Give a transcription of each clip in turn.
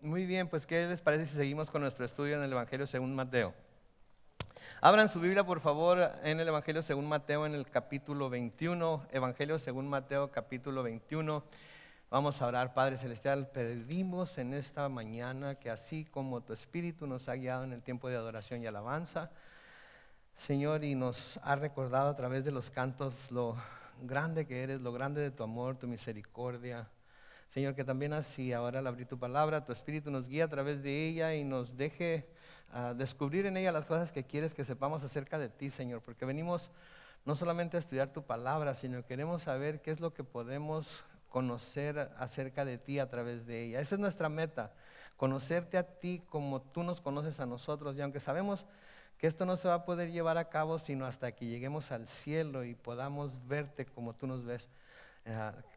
Muy bien, pues ¿qué les parece si seguimos con nuestro estudio en el Evangelio según Mateo? Abran su Biblia, por favor, en el Evangelio según Mateo, en el capítulo 21. Evangelio según Mateo, capítulo 21. Vamos a orar. Padre Celestial, pedimos en esta mañana que así como tu Espíritu nos ha guiado en el tiempo de adoración y alabanza, Señor, y nos ha recordado a través de los cantos lo grande que eres, lo grande de tu amor, tu misericordia. Señor, que también así ahora al abrir tu palabra, tu Espíritu nos guía a través de ella y nos deje descubrir en ella las cosas que quieres que sepamos acerca de ti, Señor, porque venimos no solamente a estudiar tu palabra, sino queremos saber qué es lo que podemos conocer acerca de ti a través de ella. Esa es nuestra meta, conocerte a ti como tú nos conoces a nosotros, y aunque sabemos que esto no se va a poder llevar a cabo sino hasta que lleguemos al cielo y podamos verte como tú nos ves.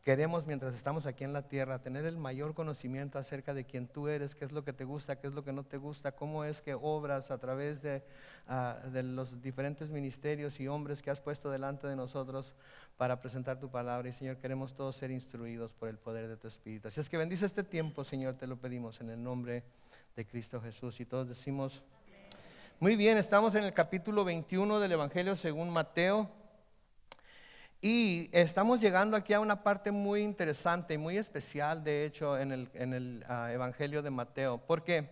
Queremos, mientras estamos aquí en la tierra, tener el mayor conocimiento acerca de quién tú eres, qué es lo que te gusta, qué es lo que no te gusta, cómo es que obras a través de los diferentes ministerios y hombres que has puesto delante de nosotros para presentar tu palabra. Y Señor, queremos todos ser instruidos por el poder de tu Espíritu. Así es que bendice este tiempo, Señor, te lo pedimos en el nombre de Cristo Jesús. Y todos decimos, muy bien, estamos en el capítulo 21 del Evangelio según Mateo. Y estamos llegando aquí a una parte muy interesante y muy especial, de hecho, en el Evangelio de Mateo. Porque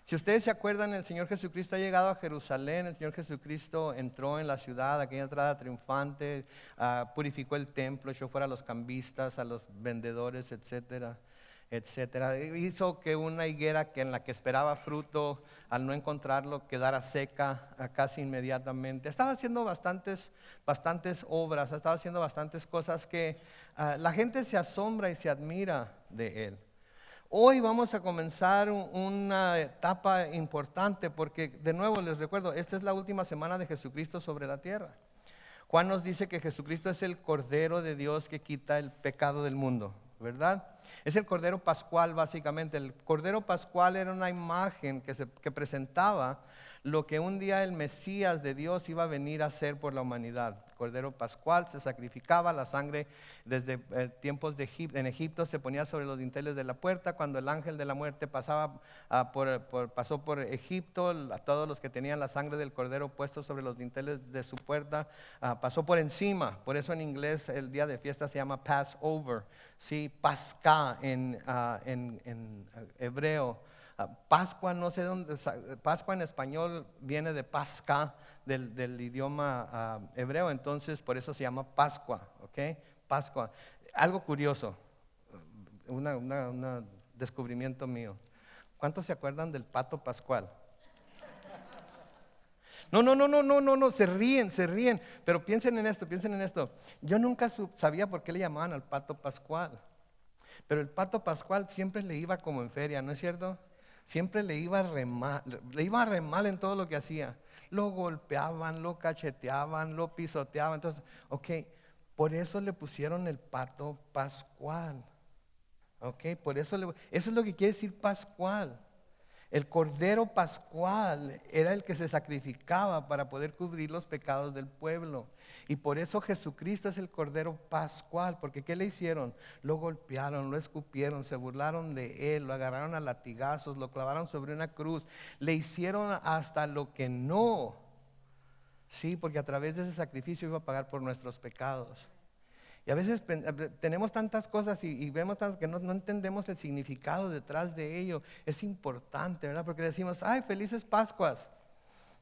si ustedes se acuerdan, el Señor Jesucristo ha llegado a Jerusalén, el Señor Jesucristo entró en la ciudad, aquella entrada triunfante, purificó el templo, echó fuera a los cambistas, a los vendedores, etcétera, etcétera. Hizo que una higuera en la que esperaba fruto, al no encontrarlo, quedara seca casi inmediatamente. Estaba haciendo bastantes obras, estaba haciendo bastantes cosas que la gente se asombra y se admira de él. Hoy vamos a comenzar una etapa importante porque, de nuevo les recuerdo, esta es la última semana de Jesucristo sobre la tierra. Juan nos dice que Jesucristo es el Cordero de Dios que quita el pecado del mundo, ¿verdad? Es el Cordero Pascual básicamente. El Cordero Pascual era una imagen que presentaba lo que un día el Mesías de Dios iba a venir a hacer por la humanidad. El Cordero Pascual se sacrificaba, la sangre desde tiempos en Egipto se ponía sobre los dinteles de la puerta. Cuando el ángel de la muerte pasó por Egipto, a todos los que tenían la sangre del Cordero puesto sobre los dinteles de su puerta, pasó por encima. Por eso en inglés el día de fiesta se llama Passover, ¿sí? Pascá en hebreo. Pascua, no sé dónde, Pascua en español viene de Pascá, del idioma hebreo, entonces por eso se llama Pascua, ¿ok? Pascua. Algo curioso, un descubrimiento mío. ¿Cuántos se acuerdan del pato pascual? No, se ríen, pero piensen en esto. Yo nunca sabía por qué le llamaban al pato pascual, pero el pato pascual siempre le iba como en feria, ¿no es cierto? Siempre le iba re mal en todo lo que hacía. Lo golpeaban, lo cacheteaban, lo pisoteaban. Entonces, por eso le pusieron el pato pascual. Eso es lo que quiere decir pascual. El Cordero Pascual era el que se sacrificaba para poder cubrir los pecados del pueblo. Y por eso Jesucristo es el Cordero Pascual, porque ¿qué le hicieron? Lo golpearon, lo escupieron, se burlaron de él, lo agarraron a latigazos, lo clavaron sobre una cruz, le hicieron hasta lo que no. Sí, porque a través de ese sacrificio iba a pagar por nuestros pecados. Y a veces tenemos tantas cosas y vemos que no entendemos el significado detrás de ello. Es importante, ¿verdad? Porque decimos, ¡ay, felices Pascuas!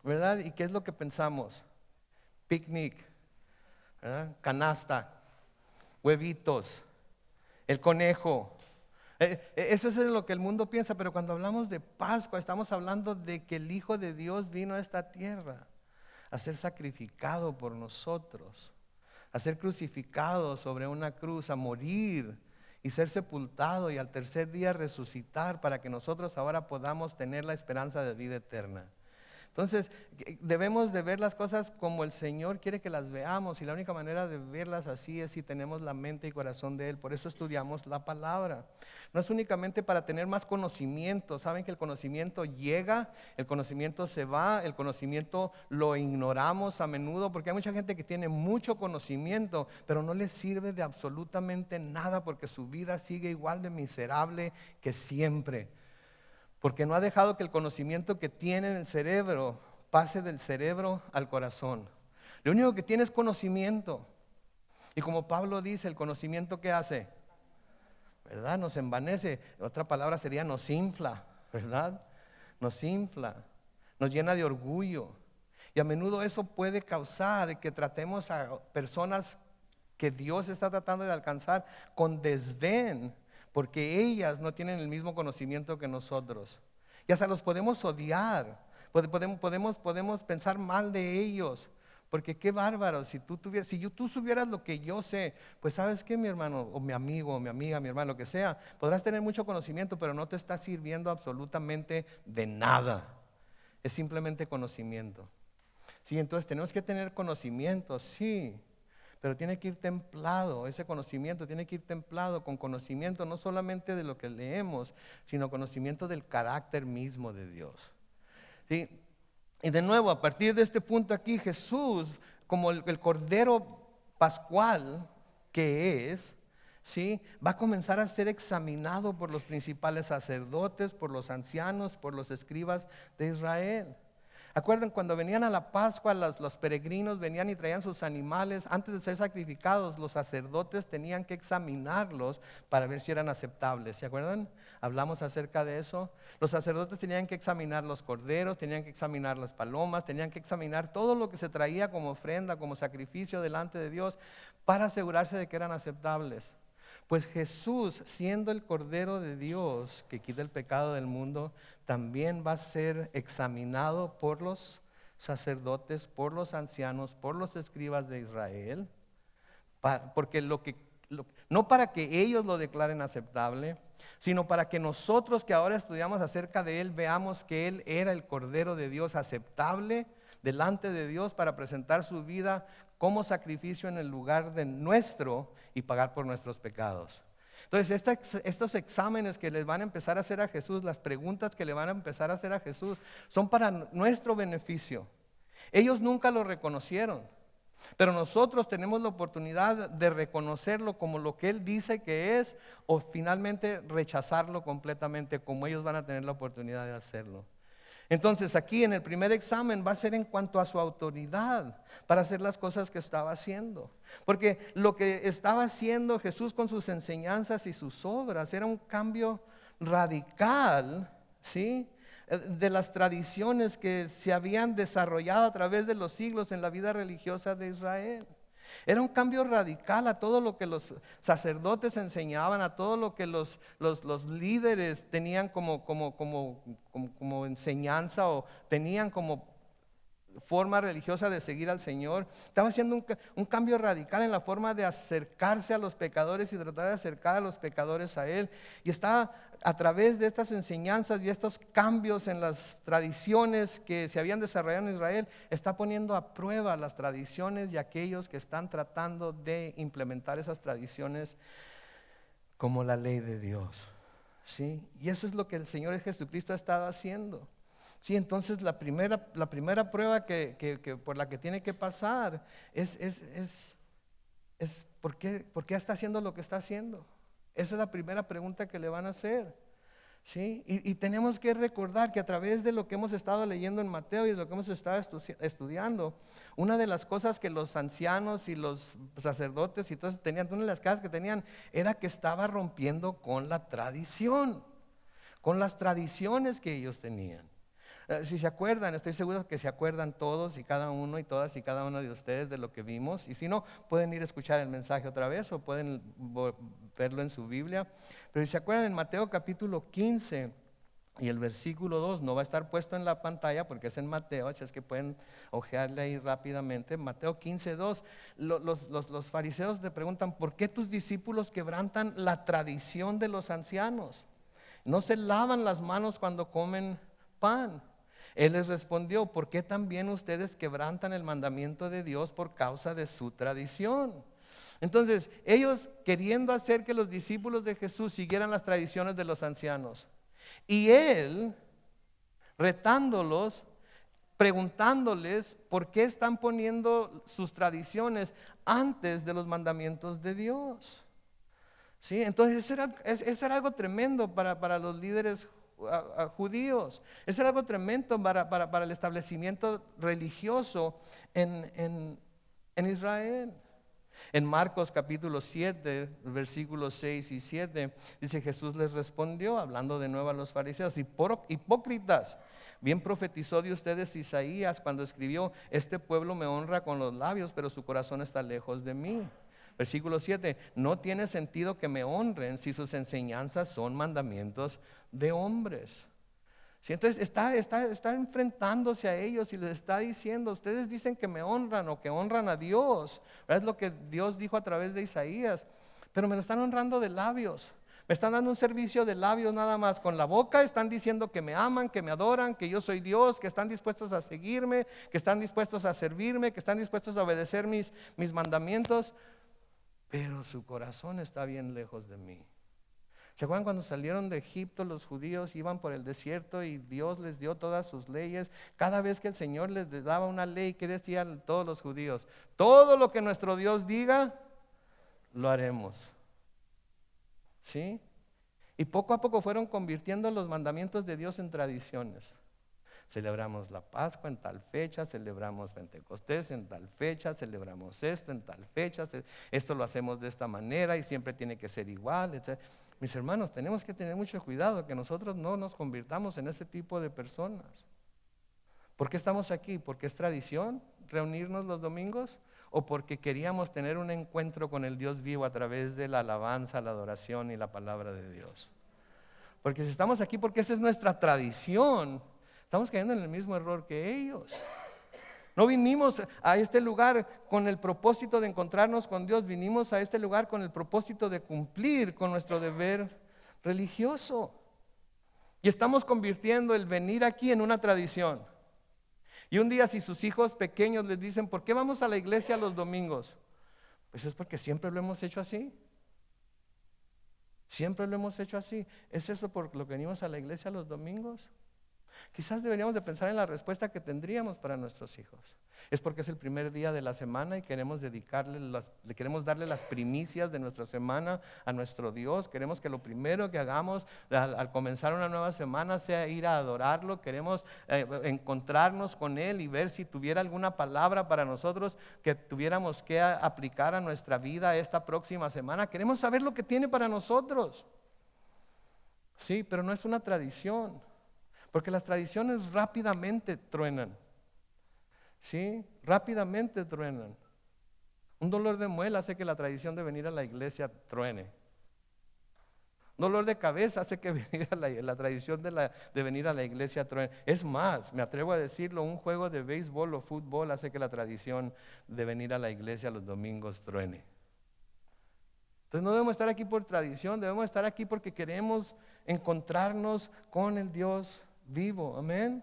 ¿Verdad? ¿Y qué es lo que pensamos? Picnic, ¿verdad? Canasta, huevitos, el conejo. Eso es lo que el mundo piensa, pero cuando hablamos de Pascua estamos hablando de que el Hijo de Dios vino a esta tierra a ser sacrificado por nosotros, a ser crucificado sobre una cruz, a morir y ser sepultado y al tercer día resucitar para que nosotros ahora podamos tener la esperanza de vida eterna. Entonces, debemos de ver las cosas como el Señor quiere que las veamos, y la única manera de verlas así es si tenemos la mente y corazón de Él. Por eso estudiamos la palabra. No es únicamente para tener más conocimiento. Saben que el conocimiento llega, el conocimiento se va, el conocimiento lo ignoramos a menudo, porque hay mucha gente que tiene mucho conocimiento, pero no les sirve de absolutamente nada porque su vida sigue igual de miserable que siempre. porque no ha dejado que el conocimiento que tiene en el cerebro pase del cerebro al corazón. Lo único que tiene es conocimiento. Y como Pablo dice, el conocimiento ¿qué hace? ¿Verdad? Nos envanece. Otra palabra sería nos infla, ¿verdad? Nos infla, nos llena de orgullo. Y a menudo eso puede causar que tratemos a personas que Dios está tratando de alcanzar con desdén, porque ellas no tienen el mismo conocimiento que nosotros. Y hasta los podemos odiar, podemos pensar mal de ellos. Porque qué bárbaro, si tú supieras lo que yo sé, pues sabes qué, mi hermano, o mi amigo, o mi amiga, mi hermano, lo que sea, podrás tener mucho conocimiento, pero no te está sirviendo absolutamente de nada. Es simplemente conocimiento. Sí, entonces tenemos que tener conocimiento, sí, pero tiene que ir templado, ese conocimiento tiene que ir templado con conocimiento no solamente de lo que leemos, sino conocimiento del carácter mismo de Dios. ¿Sí? Y de nuevo, a partir de este punto aquí, Jesús, como el Cordero Pascual que es, ¿sí? Va a comenzar a ser examinado por los principales sacerdotes, por los ancianos, por los escribas de Israel. ¿Acuerdan cuando venían a la Pascua, los peregrinos venían y traían sus animales? Antes de ser sacrificados, los sacerdotes tenían que examinarlos para ver si eran aceptables. ¿Se acuerdan? Hablamos acerca de eso. Los sacerdotes tenían que examinar los corderos, tenían que examinar las palomas, tenían que examinar todo lo que se traía como ofrenda, como sacrificio delante de Dios, para asegurarse de que eran aceptables. Pues Jesús, siendo el Cordero de Dios que quita el pecado del mundo, también va a ser examinado por los sacerdotes, por los ancianos, por los escribas de Israel, porque no para que ellos lo declaren aceptable, sino para que nosotros que ahora estudiamos acerca de Él, veamos que Él era el Cordero de Dios aceptable delante de Dios para presentar su vida como sacrificio en el lugar de nuestro y pagar por nuestros pecados. Entonces, estos exámenes que les van a empezar a hacer a Jesús, las preguntas que le van a empezar a hacer a Jesús, son para nuestro beneficio. Ellos nunca lo reconocieron, pero nosotros tenemos la oportunidad de reconocerlo como lo que Él dice que es, o finalmente rechazarlo completamente, como ellos van a tener la oportunidad de hacerlo. Entonces aquí en el primer examen va a ser en cuanto a su autoridad para hacer las cosas que estaba haciendo. Porque lo que estaba haciendo Jesús con sus enseñanzas y sus obras era un cambio radical, ¿sí?, de las tradiciones que se habían desarrollado a través de los siglos en la vida religiosa de Israel. Era un cambio radical a todo lo que los sacerdotes enseñaban, a todo lo que los líderes tenían como enseñanza o tenían como forma religiosa de seguir al Señor. Estaba haciendo un cambio radical en la forma de acercarse a los pecadores y tratar de acercar a los pecadores a Él. Y estaba a través de estas enseñanzas y estos cambios en las tradiciones que se habían desarrollado en Israel, está poniendo a prueba las tradiciones y aquellos que están tratando de implementar esas tradiciones como la ley de Dios. ¿Sí? Y eso es lo que el Señor Jesucristo ha estado haciendo. Sí, entonces la primera prueba que por la que tiene que pasar es ¿por qué está haciendo lo que está haciendo? Esa es la primera pregunta que le van a hacer. ¿Sí? Y tenemos que recordar que a través de lo que hemos estado leyendo en Mateo y de lo que hemos estado estudiando, una de las cosas que los ancianos y los sacerdotes y todos tenían, una de las cosas que tenían era que estaba rompiendo con la tradición, con las tradiciones que ellos tenían. Si se acuerdan, estoy seguro que se acuerdan todos y cada uno y todas y cada uno de ustedes de lo que vimos. Y si no, pueden ir a escuchar el mensaje otra vez o pueden verlo en su Biblia. Pero si se acuerdan, en Mateo capítulo 15 y el versículo 2, no va a estar puesto en la pantalla porque es en Mateo, así es que pueden ojearle ahí rápidamente. Mateo 15, 2, los fariseos le preguntan: ¿por qué tus discípulos quebrantan la tradición de los ancianos? No se lavan las manos cuando comen pan. Él les respondió: ¿por qué también ustedes quebrantan el mandamiento de Dios por causa de su tradición? Entonces, ellos queriendo hacer que los discípulos de Jesús siguieran las tradiciones de los ancianos, y Él retándolos, preguntándoles por qué están poniendo sus tradiciones antes de los mandamientos de Dios. ¿Sí? Entonces, eso era algo tremendo para los líderes judíos. Eso era algo tremendo para el establecimiento religioso en Israel. En Marcos capítulo 7, versículos 6 y 7, dice: Jesús les respondió, hablando de nuevo a los fariseos: hipócritas, bien profetizó de ustedes Isaías cuando escribió: este pueblo me honra con los labios, pero su corazón está lejos de mí. Versículo 7, no tiene sentido que me honren si sus enseñanzas son mandamientos de hombres. Sí, entonces está enfrentándose a ellos y les está diciendo: ustedes dicen que me honran o que honran a Dios, ¿verdad? Es lo que Dios dijo a través de Isaías, pero me lo están honrando de labios. Me están dando un servicio de labios nada más. Con la boca están diciendo que me aman, que me adoran, que yo soy Dios, que están dispuestos a seguirme, que están dispuestos a servirme, que están dispuestos a obedecer mis mandamientos, pero su corazón está bien lejos de mí. ¿Se acuerdan cuando salieron de Egipto los judíos? Iban por el desierto y Dios les dio todas sus leyes. Cada vez que el Señor les daba una ley, ¿qué decían todos los judíos? Todo lo que nuestro Dios diga, lo haremos. ¿Sí? Y poco a poco fueron convirtiendo los mandamientos de Dios en tradiciones. Celebramos la Pascua en tal fecha, celebramos Pentecostés en tal fecha, celebramos esto en tal fecha, esto lo hacemos de esta manera y siempre tiene que ser igual, etc. Mis hermanos, tenemos que tener mucho cuidado que nosotros no nos convirtamos en ese tipo de personas. ¿Por qué estamos aquí? ¿Porque es tradición reunirnos los domingos? ¿O porque queríamos tener un encuentro con el Dios vivo a través de la alabanza, la adoración y la palabra de Dios? Porque si estamos aquí porque esa es nuestra tradición, estamos cayendo en el mismo error que ellos. No vinimos a este lugar con el propósito de encontrarnos con Dios, vinimos a este lugar con el propósito de cumplir con nuestro deber religioso. Y estamos convirtiendo el venir aquí en una tradición. Y un día, si sus hijos pequeños les dicen: ¿por qué vamos a la iglesia los domingos? Pues es porque siempre lo hemos hecho así. Siempre lo hemos hecho así. ¿Es eso por lo que venimos a la iglesia los domingos? Quizás deberíamos de pensar en la respuesta que tendríamos para nuestros hijos. Es porque es el primer día de la semana y queremos queremos darle las primicias de nuestra semana a nuestro Dios. Queremos que lo primero que hagamos al comenzar una nueva semana sea ir a adorarlo. Queremos encontrarnos con Él y ver si tuviera alguna palabra para nosotros que tuviéramos que aplicar a nuestra vida esta próxima semana. Queremos saber lo que tiene para nosotros. Sí, pero no es una tradición. Porque las tradiciones rápidamente truenan. ¿Sí? Rápidamente truenan. Un dolor de muela hace que la tradición de venir a la iglesia truene. Un dolor de cabeza hace que la tradición de venir a la iglesia truene. Es más, me atrevo a decirlo, un juego de béisbol o fútbol hace que la tradición de venir a la iglesia los domingos truene. Entonces no debemos estar aquí por tradición, debemos estar aquí porque queremos encontrarnos con el Dios vivo, amén.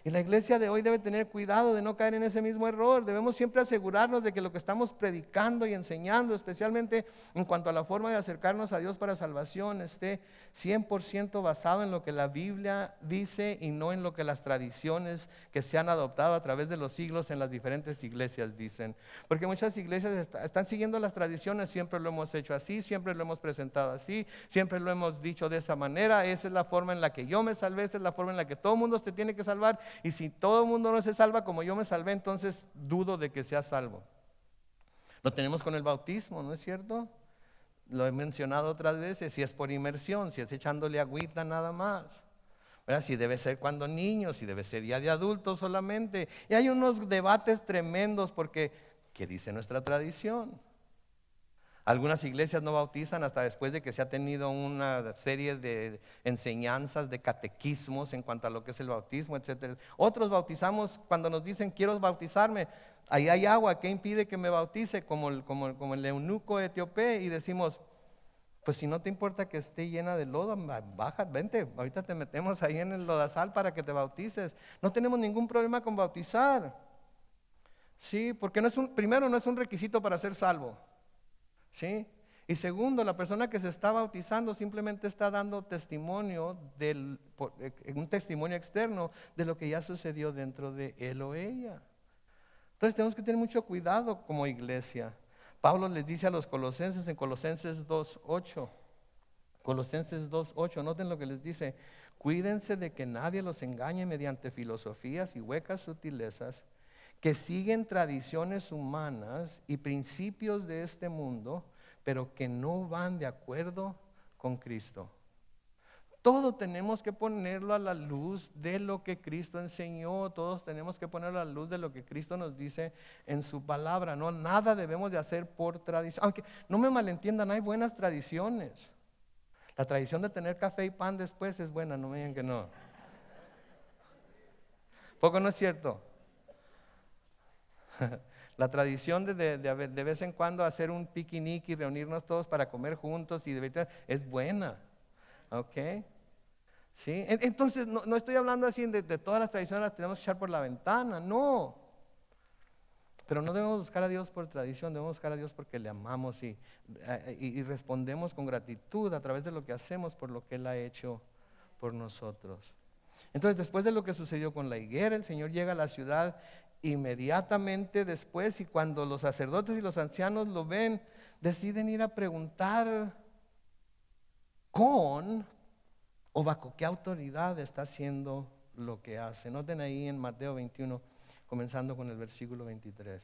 Y la iglesia de hoy debe tener cuidado de no caer en ese mismo error. Debemos siempre asegurarnos de que lo que estamos predicando y enseñando, especialmente en cuanto a la forma de acercarnos a Dios para salvación, esté 100% basado en lo que la Biblia dice y no en lo que las tradiciones que se han adoptado a través de los siglos en las diferentes iglesias dicen. Porque muchas iglesias están siguiendo las tradiciones: siempre lo hemos hecho así, siempre lo hemos presentado así, siempre lo hemos dicho de esa manera, esa es la forma en la que yo me salvé, esa es la forma en la que todo el mundo se tiene que salvar. Y si todo el mundo no se salva como yo me salvé, entonces dudo de que sea salvo. Lo tenemos con el bautismo, ¿no es cierto? Lo he mencionado otras veces: si es por inmersión, si es echándole agüita nada más, ¿verdad? Si debe ser cuando niños, si debe ser ya de adultos solamente. Y hay unos debates tremendos porque, ¿qué dice nuestra tradición? Algunas iglesias no bautizan hasta después de que se ha tenido una serie de enseñanzas, de catequismos en cuanto a lo que es el bautismo, etc. Otros bautizamos cuando nos dicen: quiero bautizarme, ahí hay agua, ¿qué impide que me bautice? Como el eunuco etíope, y decimos: pues si no te importa que esté llena de lodo, baja, vente, ahorita te metemos ahí en el lodazal para que te bautices. No tenemos ningún problema con bautizar. Sí, porque primero no es un requisito para ser salvo. ¿Sí? Y segundo, la persona que se está bautizando simplemente está dando testimonio, un testimonio externo de lo que ya sucedió dentro de él o ella. Entonces tenemos que tener mucho cuidado como iglesia. Pablo les dice a los colosenses en Colosenses 2:8. Colosenses 2:8, noten lo que les dice: Cuídense de que nadie los engañe mediante filosofías y huecas sutilezas que siguen tradiciones humanas y principios de este mundo, pero que no van de acuerdo con Cristo. Todo tenemos que ponerlo a la luz de lo que Cristo enseñó. Todos tenemos que ponerlo a la luz de lo que Cristo nos dice en su palabra. No, nada debemos de hacer por tradición. Aunque no me malentiendan, hay buenas tradiciones. La tradición de tener café y pan después es buena, no me digan que no. ¿Poco no es cierto? La tradición de vez en cuando hacer un picnic y reunirnos todos para comer juntos es buena. ¿Ok? ¿Sí? Entonces, no estoy hablando así de todas las tradiciones las tenemos que echar por la ventana, no. Pero no debemos buscar a Dios por tradición, debemos buscar a Dios porque le amamos y respondemos con gratitud a través de lo que hacemos por lo que Él ha hecho por nosotros. Entonces, después de lo que sucedió con la higuera, el Señor llega a la ciudad inmediatamente después, y cuando los sacerdotes y los ancianos lo ven, deciden ir a preguntar o bajo qué autoridad está haciendo lo que hace. Noten ahí en Mateo 21, comenzando con el versículo 23.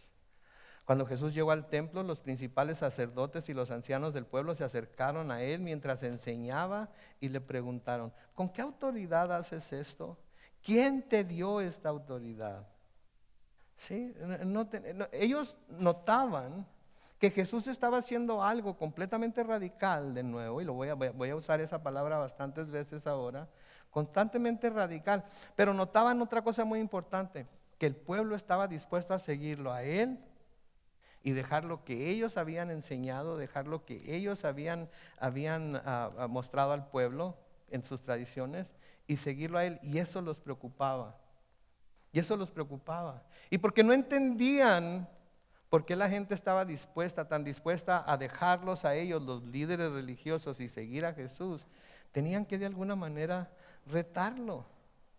Cuando Jesús llegó al templo, los principales sacerdotes y los ancianos del pueblo se acercaron a él mientras enseñaba y le preguntaron: ¿con qué autoridad haces esto? ¿Quién te dio esta autoridad? ¿Sí? Ellos notaban que Jesús estaba haciendo algo completamente radical de nuevo, y voy a usar esa palabra bastantes veces ahora, constantemente radical, pero notaban otra cosa muy importante, que el pueblo estaba dispuesto a seguirlo a él y dejar lo que ellos habían enseñado, dejar lo que ellos habían mostrado al pueblo en sus tradiciones y seguirlo a él, y eso los preocupaba. Y porque no entendían por qué la gente estaba tan dispuesta a dejarlos a ellos, los líderes religiosos, y seguir a Jesús, tenían que de alguna manera retarlo,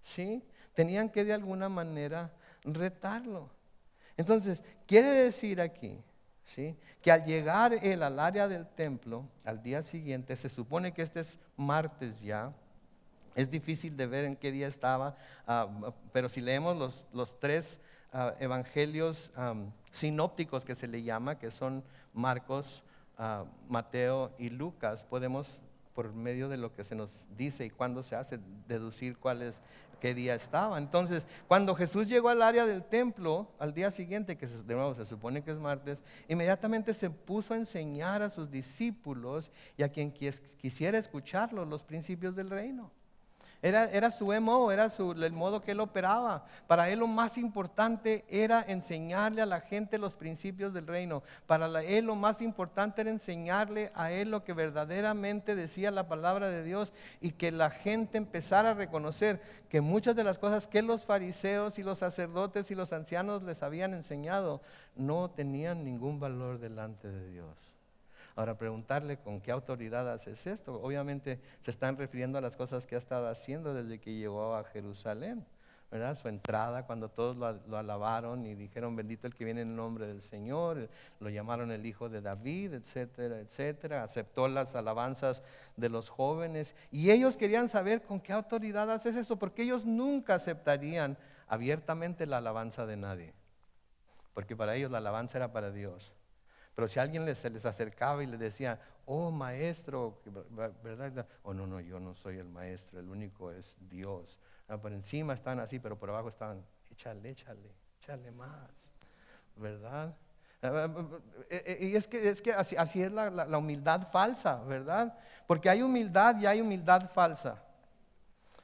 ¿sí? Tenían que de alguna manera retarlo. Entonces, quiere decir aquí, ¿sí?, que al llegar él al área del templo, al día siguiente, se supone que este es martes ya. Es difícil de ver en qué día estaba, pero si leemos los tres evangelios sinópticos que se le llama, que son Marcos, Mateo y Lucas, podemos, por medio de lo que se nos dice y cuándo se hace, deducir qué día estaba. Entonces, cuando Jesús llegó al área del templo, al día siguiente, que de nuevo se supone que es martes, inmediatamente se puso a enseñar a sus discípulos y a quien quisiera escucharlo los principios del reino. Era su MO, era el modo que él operaba. Para él lo más importante era enseñarle a la gente los principios del reino. Para él lo más importante era enseñarle a él lo que verdaderamente decía la palabra de Dios, y que la gente empezara a reconocer que muchas de las cosas que los fariseos y los sacerdotes y los ancianos les habían enseñado no tenían ningún valor delante de Dios. Ahora, preguntarle con qué autoridad haces esto, obviamente se están refiriendo a las cosas que ha estado haciendo desde que llegó a Jerusalén, ¿verdad? Su entrada, cuando todos lo alabaron y dijeron: bendito el que viene en el nombre del Señor, lo llamaron el hijo de David, etcétera, etcétera. Aceptó las alabanzas de los jóvenes, y ellos querían saber con qué autoridad haces eso, porque ellos nunca aceptarían abiertamente la alabanza de nadie, porque para ellos la alabanza era para Dios. Pero si alguien se les acercaba y les decía: oh maestro, ¿verdad? Oh no, yo no soy el maestro, el único es Dios. Por encima estaban así, pero por abajo estaban: échale más, ¿verdad? Y es que así es la humildad falsa, ¿verdad? Porque hay humildad y hay humildad falsa.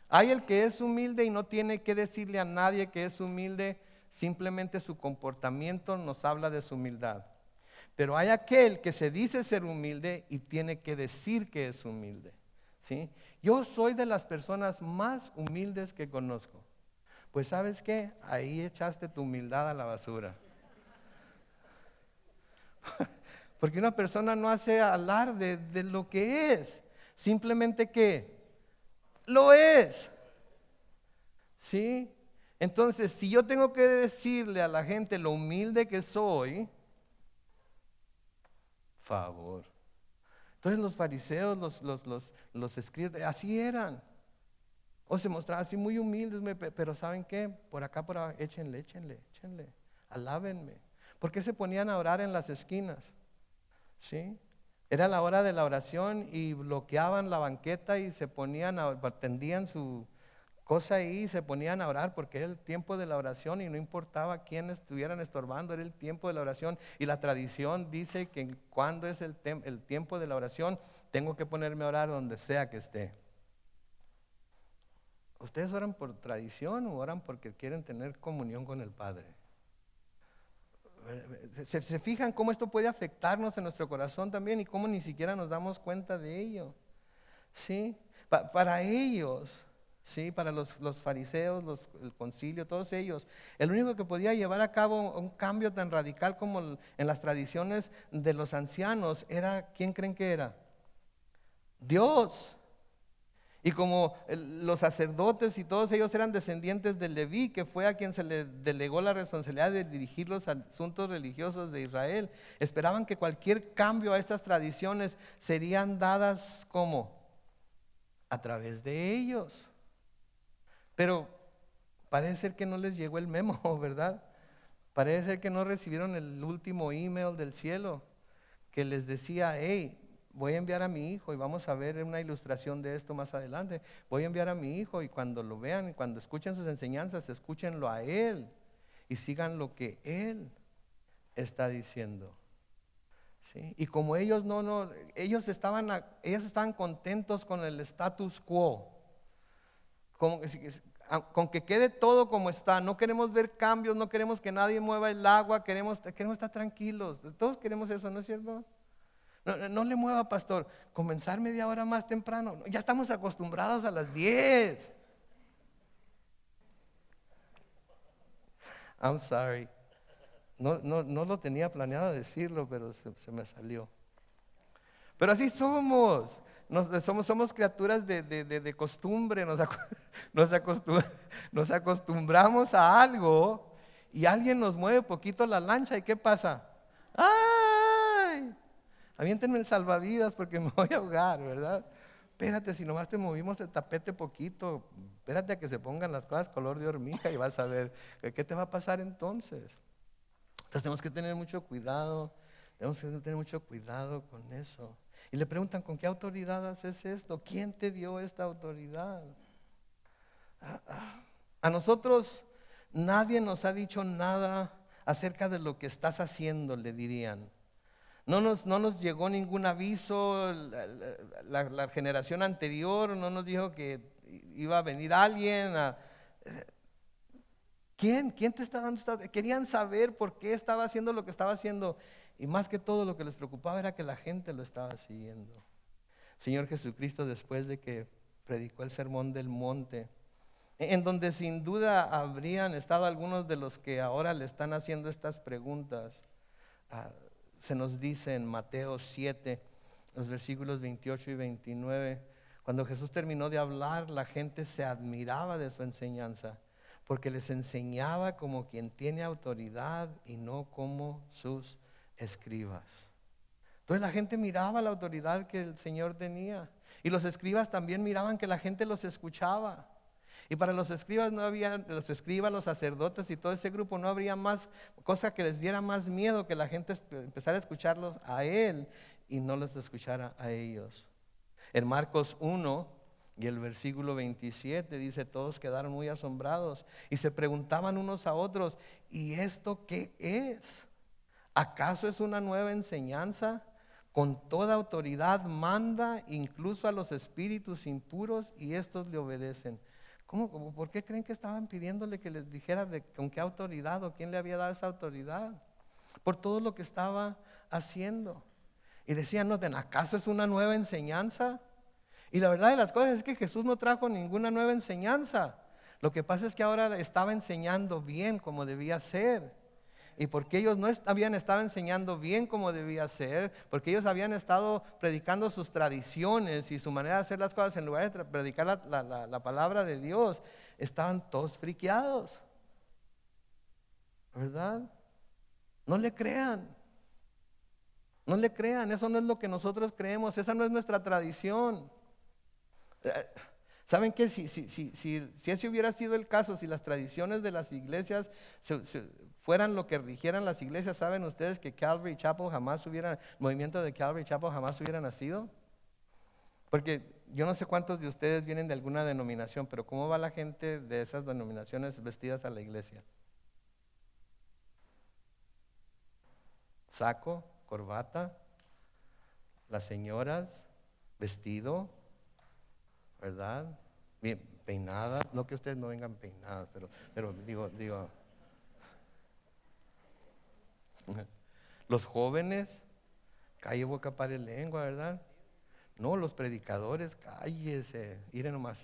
Hay el que es humilde y no tiene que decirle a nadie que es humilde, simplemente su comportamiento nos habla de su humildad. Pero hay aquel que se dice ser humilde y tiene que decir que es humilde, ¿sí? Yo soy de las personas más humildes que conozco. Pues ¿sabes qué? Ahí echaste tu humildad a la basura. Porque una persona no hace alarde de lo que es, simplemente que lo es, ¿sí? Entonces, si yo tengo que decirle a la gente lo humilde que soy, favor. Entonces los fariseos, los escribas, así eran. O se mostraban así muy humildes, pero ¿saben qué? Por acá, échenle, alábenme. ¿Por qué se ponían a orar en las esquinas? ¿Sí? Era la hora de la oración y bloqueaban la banqueta y se ponían, tendían su cosa ahí y se ponían a orar porque era el tiempo de la oración y no importaba quién estuvieran estorbando, era el tiempo de la oración. Y la tradición dice que cuando es el tiempo de la oración, tengo que ponerme a orar donde sea que esté. ¿Ustedes oran por tradición o oran porque quieren tener comunión con el Padre? ¿Se fijan cómo esto puede afectarnos en nuestro corazón también y cómo ni siquiera nos damos cuenta de ello? ¿Sí? Para ellos, ¿sí? Para los fariseos, el concilio, todos ellos, el único que podía llevar a cabo un cambio tan radical como en las tradiciones de los ancianos era, ¿quién creen que era? Dios. Y como los sacerdotes y todos ellos eran descendientes de Leví, que fue a quien se le delegó la responsabilidad de dirigir los asuntos religiosos de Israel, esperaban que cualquier cambio a estas tradiciones serían dadas como a través de ellos. Pero parece ser que no les llegó el memo, ¿verdad? Parece ser que no recibieron el último email del cielo que les decía, hey, voy a enviar a mi hijo y vamos a ver una ilustración de esto más adelante. Voy a enviar a mi hijo y cuando lo vean, cuando escuchen sus enseñanzas, escúchenlo a él y sigan lo que él está diciendo. ¿Sí? Y como ellos ellos estaban contentos con el status quo, con que quede todo como está. No queremos ver cambios, no queremos que nadie mueva el agua, queremos estar tranquilos. Todos queremos eso, ¿no es cierto? No le mueva, pastor, comenzar media hora más temprano. Ya estamos acostumbrados a las 10. I'm sorry. No lo tenía planeado decirlo, pero se me salió. Pero así somos. Somos criaturas de costumbre. Nos acostumbramos a algo y alguien nos mueve poquito la lancha. ¿Y qué pasa? ¡Ay! Aviéntenme el salvavidas porque me voy a ahogar, ¿verdad? Espérate, si nomás te movimos el tapete poquito, espérate a que se pongan las cosas color de hormiga y vas a ver qué te va a pasar entonces. Entonces tenemos que tener mucho cuidado, con eso. Y le preguntan, ¿con qué autoridad haces esto? ¿Quién te dio esta autoridad? A nosotros nadie nos ha dicho nada acerca de lo que estás haciendo, le dirían. No nos llegó ningún aviso, la generación anterior no nos dijo que iba a venir alguien. ¿Quién te está dando? Querían saber por qué estaba haciendo lo que estaba haciendo y más que todo lo que les preocupaba era que la gente lo estaba siguiendo. Señor Jesucristo, después de que predicó el sermón del monte, en donde sin duda habrían estado algunos de los que ahora le están haciendo estas preguntas, se nos dice en Mateo 7, los versículos 28 y 29, cuando Jesús terminó de hablar, la gente se admiraba de su enseñanza, porque les enseñaba como quien tiene autoridad y no como sus escribas. Entonces la gente miraba la autoridad que el Señor tenía, y los escribas también miraban que la gente los escuchaba. Y para los escribas los sacerdotes y todo ese grupo, no habría más cosa que les diera más miedo que la gente empezara a escucharlos a él y no les escuchara a ellos. En Marcos 1 y el versículo 27 dice, todos quedaron muy asombrados y se preguntaban unos a otros, ¿y esto qué es? ¿Acaso es una nueva enseñanza? Con toda autoridad manda incluso a los espíritus impuros y estos le obedecen. ¿Por qué creen que estaban pidiéndole que les dijera con qué autoridad o quién le había dado esa autoridad? Por todo lo que estaba haciendo. Y decían, ¿acaso es una nueva enseñanza? Y la verdad de las cosas es que Jesús no trajo ninguna nueva enseñanza. Lo que pasa es que ahora estaba enseñando bien como debía ser. Y porque ellos no habían estado enseñando bien como debía ser, porque ellos habían estado predicando sus tradiciones y su manera de hacer las cosas en lugar de predicar la palabra de Dios, estaban todos friqueados, ¿verdad? No le crean, eso no es lo que nosotros creemos, esa no es nuestra tradición. ¿Saben qué? Si ese hubiera sido el caso, si las tradiciones de las iglesias fueran lo que rigieran las iglesias, ¿saben ustedes que Calvary Chapel el movimiento de Calvary Chapel jamás hubiera nacido? Porque yo no sé cuántos de ustedes vienen de alguna denominación, pero ¿cómo va la gente de esas denominaciones vestidas a la iglesia? Saco, corbata, las señoras, vestido, ¿verdad? Bien peinadas, no que ustedes no vengan peinadas, pero digo, los jóvenes, calle, boca, pare, lengua, ¿verdad? No, los predicadores, cállese, miren nomás.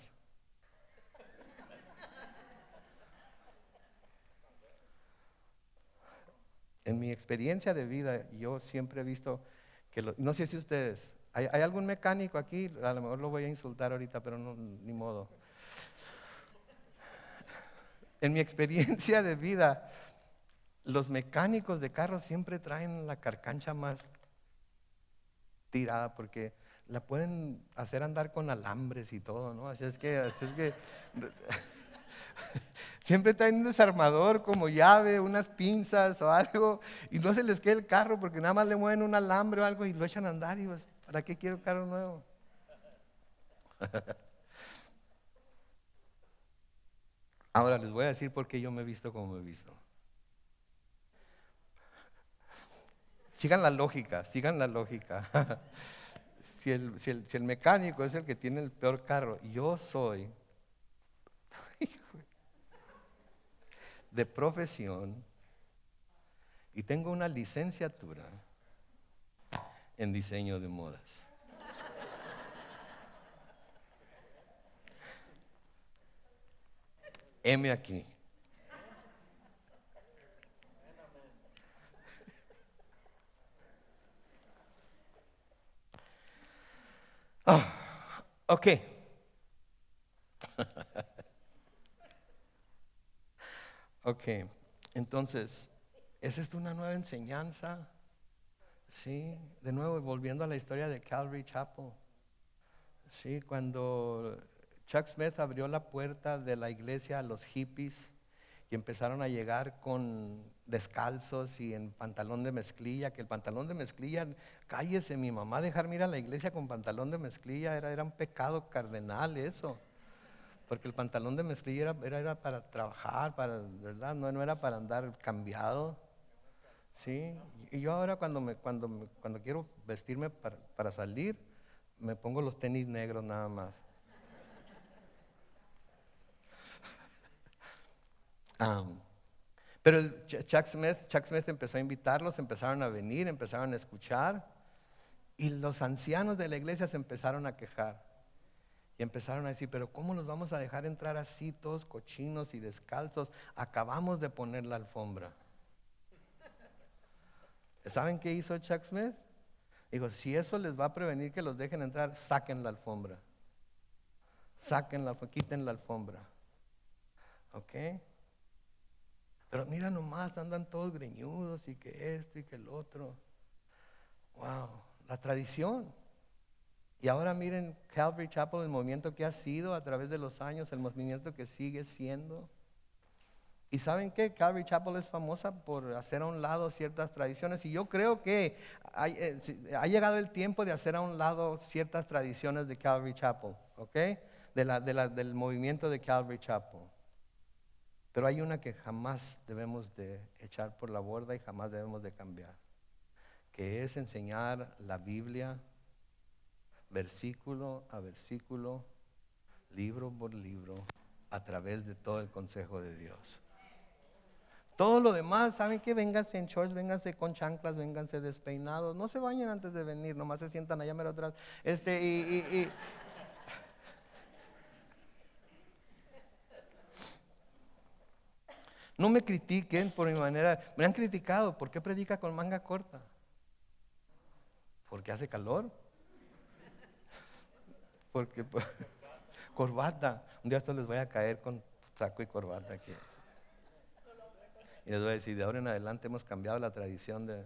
En mi experiencia de vida, yo siempre he visto que, no sé si ustedes, ¿hay algún mecánico aquí? A lo mejor lo voy a insultar ahorita, pero no, ni modo. En mi experiencia de vida, los mecánicos de carros siempre traen la carcancha más tirada porque la pueden hacer andar con alambres y todo, ¿no? Así es que siempre traen un desarmador como llave, unas pinzas o algo, y no se les queda el carro porque nada más le mueven un alambre o algo y lo echan a andar y pues, ¿para qué quiero un carro nuevo? Ahora les voy a decir por qué yo me he visto como me he visto. Sigan la lógica, sigan la lógica. Si el mecánico es el que tiene el peor carro, yo soy de profesión y tengo una licenciatura en diseño de modas. Heme aquí. Ok. Ok, entonces, ¿es esto una nueva enseñanza? Sí, de nuevo volviendo a la historia de Calvary Chapel. Sí, cuando Chuck Smith abrió la puerta de la iglesia a los hippies y empezaron a llegar con descalzos y en pantalón de mezclilla, que el pantalón de mezclilla, cállese, mi mamá dejarme ir a la iglesia con pantalón de mezclilla era un pecado cardenal eso. Porque el pantalón de mezclilla era para trabajar, ¿verdad? No era para andar cambiado. ¿Sí? Y yo ahora cuando quiero vestirme para salir, me pongo los tenis negros nada más. Pero Chuck Smith empezó a invitarlos, empezaron a venir, empezaron a escuchar, y los ancianos de la iglesia se empezaron a quejar. Y empezaron a decir, pero ¿cómo los vamos a dejar entrar así, todos cochinos y descalzos? Acabamos de poner la alfombra. ¿Saben qué hizo Chuck Smith? Dijo, si eso les va a prevenir que los dejen entrar, saquen la alfombra. Quiten la alfombra. ¿Ok? Pero mira nomás, andan todos greñudos y que esto y que el otro. Wow, la tradición. Y ahora miren Calvary Chapel, el movimiento que ha sido a través de los años, el movimiento que sigue siendo. ¿Y saben qué? Calvary Chapel es famosa por hacer a un lado ciertas tradiciones. Y yo creo que ha llegado el tiempo de hacer a un lado ciertas tradiciones de Calvary Chapel, ¿ok? Del movimiento de Calvary Chapel. Pero hay una que jamás debemos de echar por la borda y jamás debemos de cambiar, que es enseñar la Biblia versículo a versículo, libro por libro, a través de todo el consejo de Dios. Todo lo demás, ¿saben qué? Vénganse en shorts, vénganse con chanclas, vénganse despeinados, no se bañen antes de venir, nomás se sientan allá mero atrás. No me critiquen por mi manera, me han criticado, ¿por qué predica con manga corta? ¿Porque hace calor? Porque corbata, un día esto les voy a caer con saco y corbata aquí. Y les voy a decir, de ahora en adelante hemos cambiado la tradición de...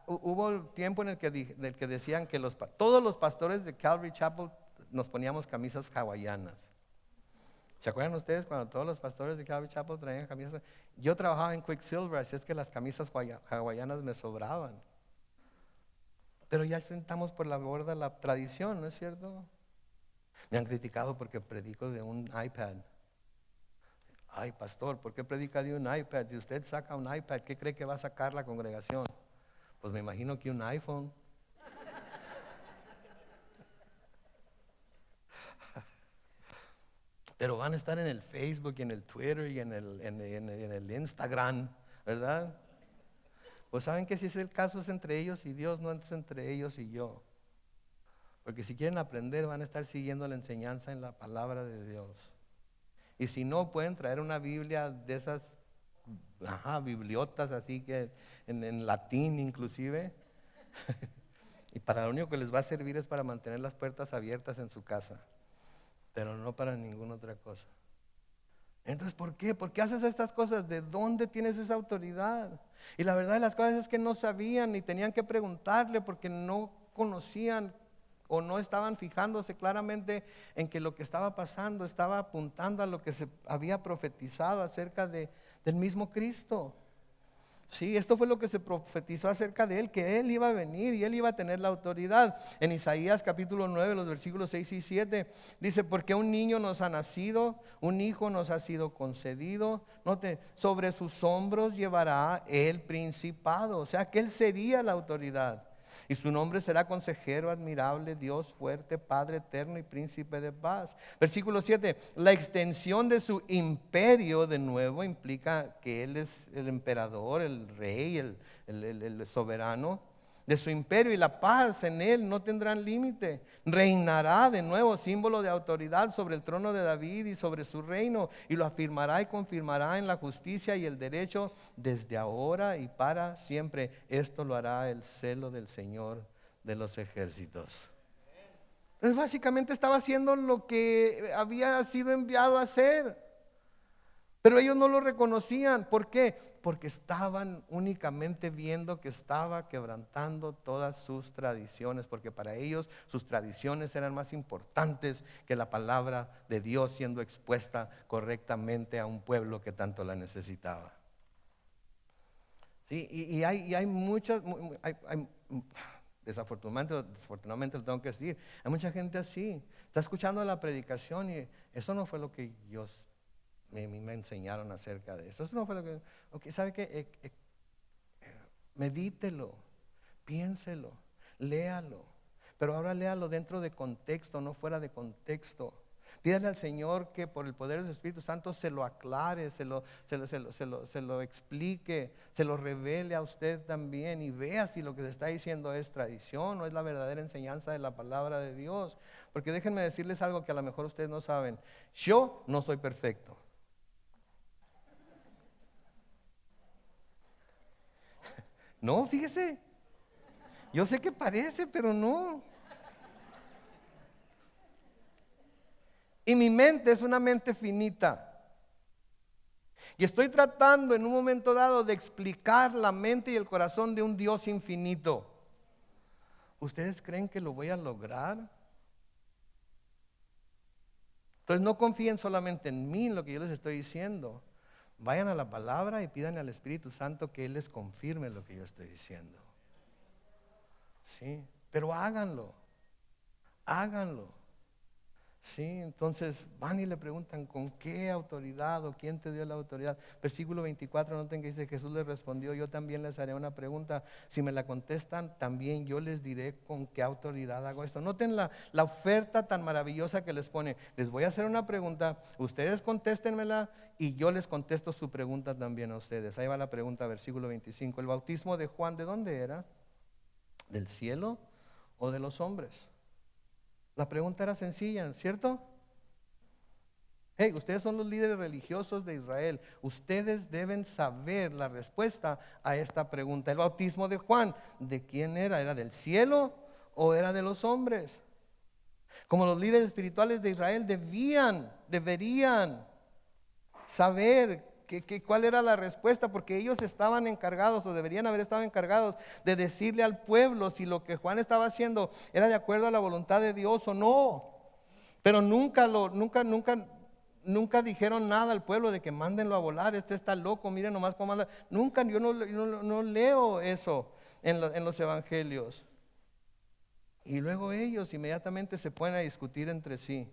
hubo tiempo en el que decían que todos los pastores de Calvary Chapel nos poníamos camisas hawaianas. ¿Se acuerdan ustedes cuando todos los pastores de Calvary Chapel traían camisas? Yo trabajaba en Quicksilver, así es que las camisas hawaianas me sobraban. Pero ya sentamos por la borda la tradición, ¿no es cierto? Me han criticado porque predico de un iPad. Ay, pastor, ¿por qué predica de un iPad? Si usted saca un iPad, ¿qué cree que va a sacar la congregación? Pues me imagino que un iPhone. Pero van a estar en el Facebook y en el Twitter y en el Instagram, ¿verdad? Pues saben que si es el caso es entre ellos y Dios, no es entre ellos y yo. Porque si quieren aprender van a estar siguiendo la enseñanza en la palabra de Dios. Y si no, pueden traer una Biblia de esas, bibliotas así que en latín inclusive. Y para lo único que les va a servir es para mantener las puertas abiertas en su casa. Pero no para ninguna otra cosa. Entonces, ¿por qué? ¿Por qué haces estas cosas? ¿De dónde tienes esa autoridad? Y la verdad de las cosas es que no sabían ni tenían que preguntarle porque no conocían o no estaban fijándose claramente en que lo que estaba pasando estaba apuntando a lo que se había profetizado acerca del mismo Cristo. Sí, esto fue lo que se profetizó acerca de él, que él iba a venir y él iba a tener la autoridad. En Isaías capítulo 9, los versículos 6 y 7, dice, porque un niño nos ha nacido, un hijo nos ha sido concedido, note, sobre sus hombros llevará el principado, o sea que él sería la autoridad. Y su nombre será consejero admirable, Dios fuerte, Padre eterno y príncipe de paz. Versículo 7, la extensión de su imperio de nuevo implica que él es el emperador, el rey, el soberano de su imperio, y la paz en él no tendrán límite. Reinará de nuevo, símbolo de autoridad sobre el trono de David y sobre su reino, y lo afirmará y confirmará en la justicia y el derecho desde ahora y para siempre. Esto lo hará el celo del Señor de los ejércitos. Entonces básicamente estaba haciendo lo que había sido enviado a hacer, pero ellos no lo reconocían. ¿Por qué? Porque estaban únicamente viendo que estaba quebrantando todas sus tradiciones, porque para ellos sus tradiciones eran más importantes que la palabra de Dios siendo expuesta correctamente a un pueblo que tanto la necesitaba. Sí, y hay muchas, desafortunadamente lo tengo que decir, hay mucha gente así, está escuchando la predicación y eso no fue lo que me enseñaron acerca de eso. Eso no fue lo que... Okay, ¿sabe qué? Medítelo, piénselo, léalo. Pero ahora léalo dentro de contexto, no fuera de contexto. Pídale al Señor que por el poder del Espíritu Santo se lo aclare, se lo explique, se lo revele a usted también y vea si lo que se está diciendo es tradición o es la verdadera enseñanza de la palabra de Dios. Porque déjenme decirles algo que a lo mejor ustedes no saben. Yo no soy perfecto. No, fíjese, yo sé que parece, pero no. Y mi mente es una mente finita. Y estoy tratando en un momento dado de explicar la mente y el corazón de un Dios infinito. ¿Ustedes creen que lo voy a lograr? Entonces no confíen solamente en mí, en lo que yo les estoy diciendo. Vayan a la palabra y pidan al Espíritu Santo que Él les confirme lo que yo estoy diciendo. Sí, pero háganlo. Sí, entonces van y le preguntan con qué autoridad o quién te dio la autoridad. Versículo 24, noten que dice, Jesús les respondió, yo también les haré una pregunta. Si me la contestan, también yo les diré con qué autoridad hago esto. Noten la oferta tan maravillosa que les pone. Les voy a hacer una pregunta, ustedes contéstenmela y yo les contesto su pregunta también a ustedes. Ahí va la pregunta, versículo 25. ¿El bautismo de Juan de dónde era? ¿Del cielo o de los hombres? La pregunta era sencilla, ¿cierto? Hey, ustedes son los líderes religiosos de Israel. Ustedes deben saber la respuesta a esta pregunta. El bautismo de Juan, ¿de quién era? ¿Era del cielo o era de los hombres? Como los líderes espirituales de Israel deberían saber cuál era la respuesta, porque ellos estaban encargados o deberían haber estado encargados de decirle al pueblo si lo que Juan estaba haciendo era de acuerdo a la voluntad de Dios o no. Pero nunca dijeron nada al pueblo de que mándenlo a volar, este está loco, miren nomás cómo anda. Nunca, yo no leo eso en los evangelios. Y luego ellos inmediatamente se ponen a discutir entre sí.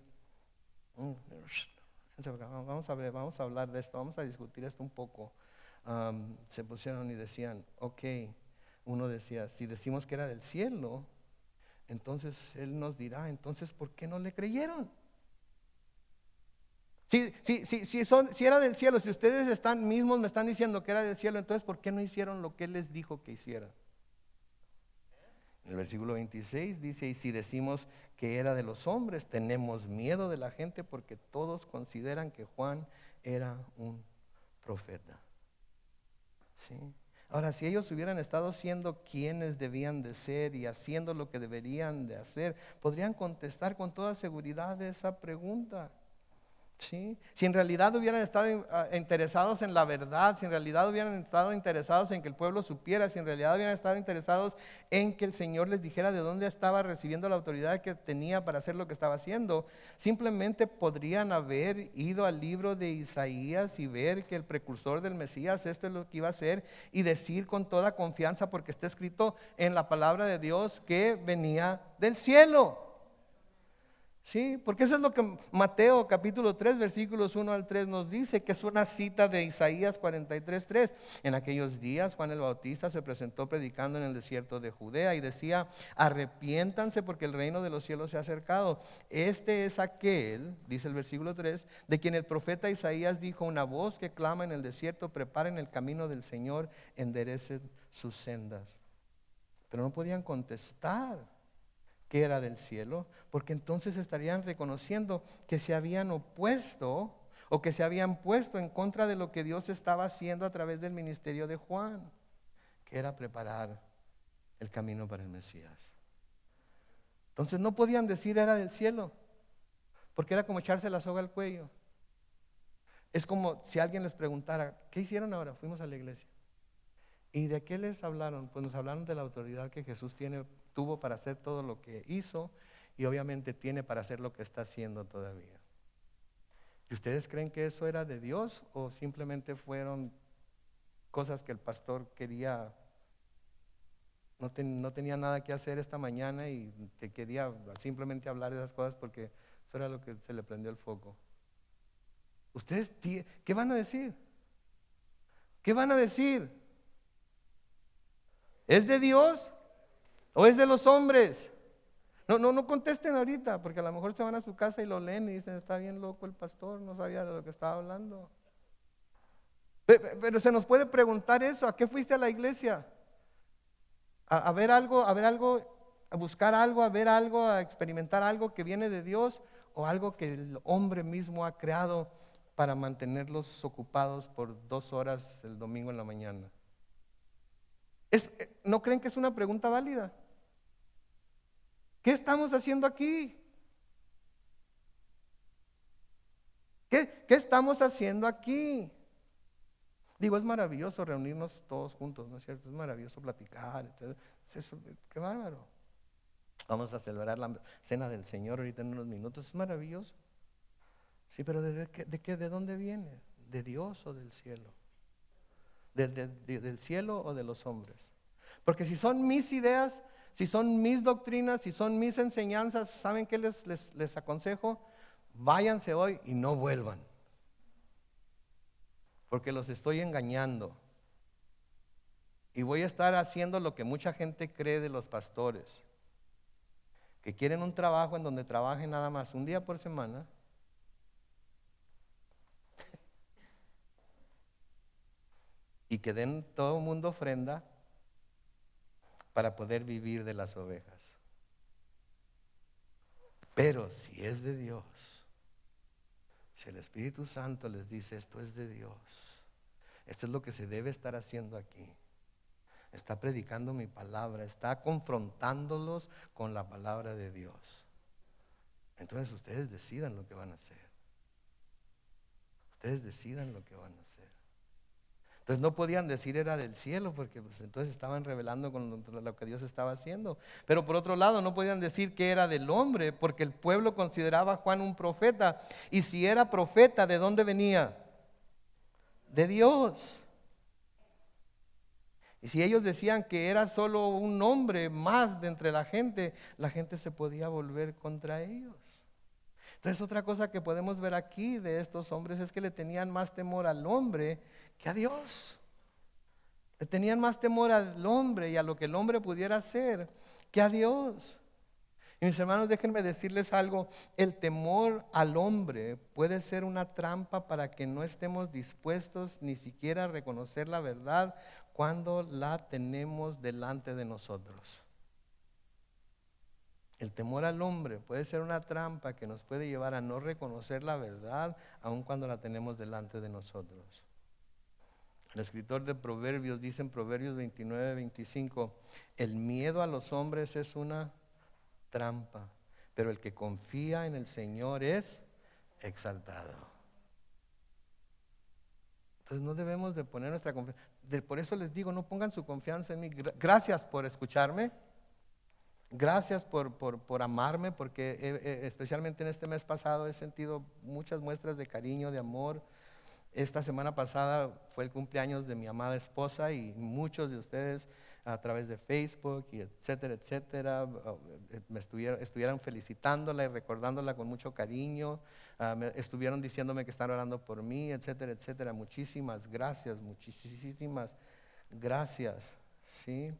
Vamos a hablar de esto, vamos a discutir esto un poco. Se pusieron y decían, ok, uno decía, si decimos que era del cielo, entonces Él nos dirá, entonces ¿por qué no le creyeron? Si era del cielo, si ustedes mismos me están diciendo que era del cielo, entonces ¿por qué no hicieron lo que Él les dijo que hicieran? En el versículo 26 dice, y si decimos que era de los hombres, tenemos miedo de la gente porque todos consideran que Juan era un profeta. ¿Sí? Ahora, si ellos hubieran estado siendo quienes debían de ser y haciendo lo que deberían de hacer, podrían contestar con toda seguridad esa pregunta. ¿Sí? Si en realidad hubieran estado interesados en la verdad, si en realidad hubieran estado interesados en que el pueblo supiera, si en realidad hubieran estado interesados en que el Señor les dijera de dónde estaba recibiendo la autoridad que tenía para hacer lo que estaba haciendo, simplemente podrían haber ido al libro de Isaías y ver que el precursor del Mesías, esto es lo que iba a hacer, y decir con toda confianza, porque está escrito en la palabra de Dios, que venía del cielo. Sí, porque eso es lo que Mateo capítulo 3 versículos 1 al 3 nos dice, que es una cita de Isaías 43:3. En aquellos días Juan el Bautista se presentó predicando en el desierto de Judea y decía, arrepiéntanse porque el reino de los cielos se ha acercado. Este es aquel, dice el versículo 3, de quien el profeta Isaías dijo, una voz que clama en el desierto, preparen el camino del Señor, enderecen sus sendas. Pero no podían contestar que era del cielo, porque entonces estarían reconociendo que se habían opuesto o que se habían puesto en contra de lo que Dios estaba haciendo a través del ministerio de Juan, que era preparar el camino para el Mesías. Entonces no podían decir era del cielo, porque era como echarse la soga al cuello. Es como si alguien les preguntara, ¿qué hicieron ahora? Fuimos a la iglesia. ¿Y de qué les hablaron? Pues nos hablaron de la autoridad que Jesús tuvo para hacer todo lo que hizo y obviamente tiene para hacer lo que está haciendo todavía. ¿Y ustedes creen que eso era de Dios o simplemente fueron cosas que el pastor quería? No tenía nada que hacer esta mañana y que quería simplemente hablar de esas cosas porque eso era lo que se le prendió el foco. ¿Ustedes qué van a decir? ¿Qué van a decir? ¿Es de Dios o es de los hombres? No contesten ahorita, porque a lo mejor se van a su casa y lo leen y dicen, está bien loco el pastor, no sabía de lo que estaba hablando. Pero se nos puede preguntar eso, ¿a qué fuiste a la iglesia? ¿A ver algo, a buscar algo, a ver algo, a experimentar algo que viene de Dios o algo que el hombre mismo ha creado para mantenerlos ocupados por 2 horas el domingo en la mañana? ¿No creen que es una pregunta válida? ¿Qué estamos haciendo aquí? ¿Qué estamos haciendo aquí? Digo, es maravilloso reunirnos todos juntos, ¿no es cierto? Es maravilloso platicar, qué bárbaro. Vamos a celebrar la cena del Señor ahorita en unos minutos, es maravilloso. Sí, pero ¿de dónde viene? ¿De Dios o del cielo? ¿Del cielo o de los hombres? Porque si son mis ideas, si son mis doctrinas, si son mis enseñanzas, ¿saben qué les aconsejo? Váyanse hoy y no vuelvan, porque los estoy engañando. Y voy a estar haciendo lo que mucha gente cree de los pastores, que quieren un trabajo en donde trabajen nada más un día por semana, y que den todo el mundo ofrenda para poder vivir de las ovejas. Pero si es de Dios, si el Espíritu Santo les dice esto es de Dios, esto es lo que se debe estar haciendo aquí, está predicando mi palabra, está confrontándolos con la palabra de Dios, entonces ustedes decidan lo que van a hacer. Ustedes decidan lo que van a hacer. Entonces no podían decir era del cielo, porque pues, entonces estaban revelando con lo que Dios estaba haciendo. Pero por otro lado no podían decir que era del hombre, porque el pueblo consideraba a Juan un profeta. Y si era profeta, ¿de dónde venía? De Dios. Y si ellos decían que era solo un hombre más de entre la gente se podía volver contra ellos. Entonces otra cosa que podemos ver aquí de estos hombres es que le tenían más temor al hombre que a Dios. Le tenían más temor al hombre y a lo que el hombre pudiera hacer que a Dios. Y mis hermanos, déjenme decirles algo, el temor al hombre puede ser una trampa para que no estemos dispuestos ni siquiera a reconocer la verdad cuando la tenemos delante de nosotros. El temor al hombre puede ser una trampa que nos puede llevar a no reconocer la verdad aun cuando la tenemos delante de nosotros. El escritor de Proverbios dice en Proverbios 29:25, el miedo a los hombres es una trampa, pero el que confía en el Señor es exaltado. Entonces no debemos de poner nuestra confianza. Por eso les digo, no pongan su confianza en mí. Gracias por escucharme. Gracias por amarme, porque especialmente en este mes pasado he sentido muchas muestras de cariño, de amor. Esta semana pasada fue el cumpleaños de mi amada esposa y muchos de ustedes a través de Facebook y etcétera, me estuvieron felicitándola y recordándola con mucho cariño. Estuvieron diciéndome que están orando por mí, etcétera. Muchísimas gracias, ¿sí?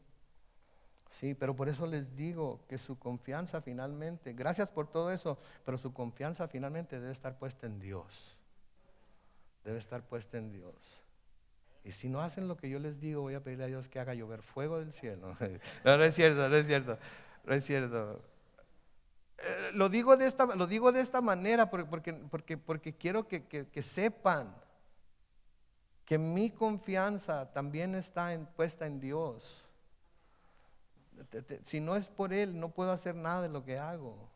Sí, pero por eso les digo que su confianza finalmente, gracias por todo eso, pero su confianza finalmente debe estar puesta en Dios. Debe estar puesta en Dios. Y si no hacen lo que yo les digo, voy a pedirle a Dios que haga llover fuego del cielo. No es cierto. Lo digo de esta manera porque quiero que sepan que mi confianza también está puesta en Dios. Si no es por Él, no puedo hacer nada de lo que hago.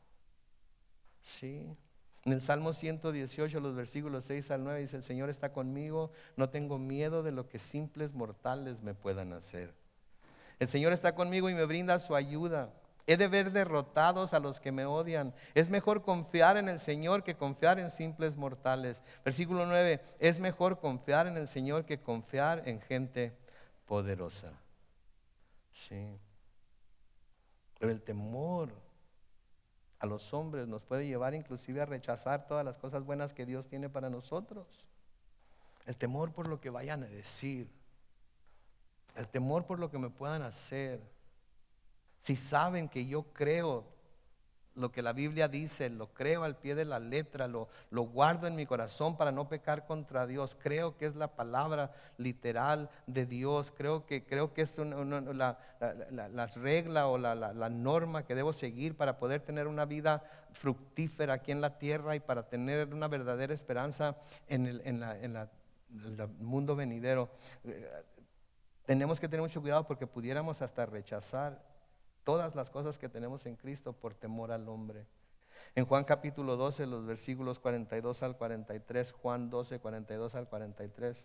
¿Sí? En el Salmo 118, los versículos 6 al 9 dice, el Señor está conmigo, no tengo miedo de lo que simples mortales me puedan hacer. El Señor está conmigo y me brinda su ayuda. He de ver derrotados a los que me odian. Es mejor confiar en el Señor que confiar en simples mortales. Versículo 9, es mejor confiar en el Señor que confiar en gente poderosa. Sí. Pero el temor a los hombres nos puede llevar inclusive a rechazar todas las cosas buenas que Dios tiene para nosotros. El temor por lo que vayan a decir. El temor por lo que me puedan hacer. Si saben que yo creo lo que la Biblia dice, lo creo al pie de la letra, lo guardo en mi corazón para no pecar contra Dios. Creo que es la palabra literal de Dios. Creo que es la regla o la norma que debo seguir para poder tener una vida fructífera aquí en la tierra y para tener una verdadera esperanza en el mundo venidero. Tenemos que tener mucho cuidado porque pudiéramos hasta rechazar todas las cosas que tenemos en Cristo por temor al hombre. En Juan capítulo 12, los versículos 42 al 43, Juan 12, 42 al 43,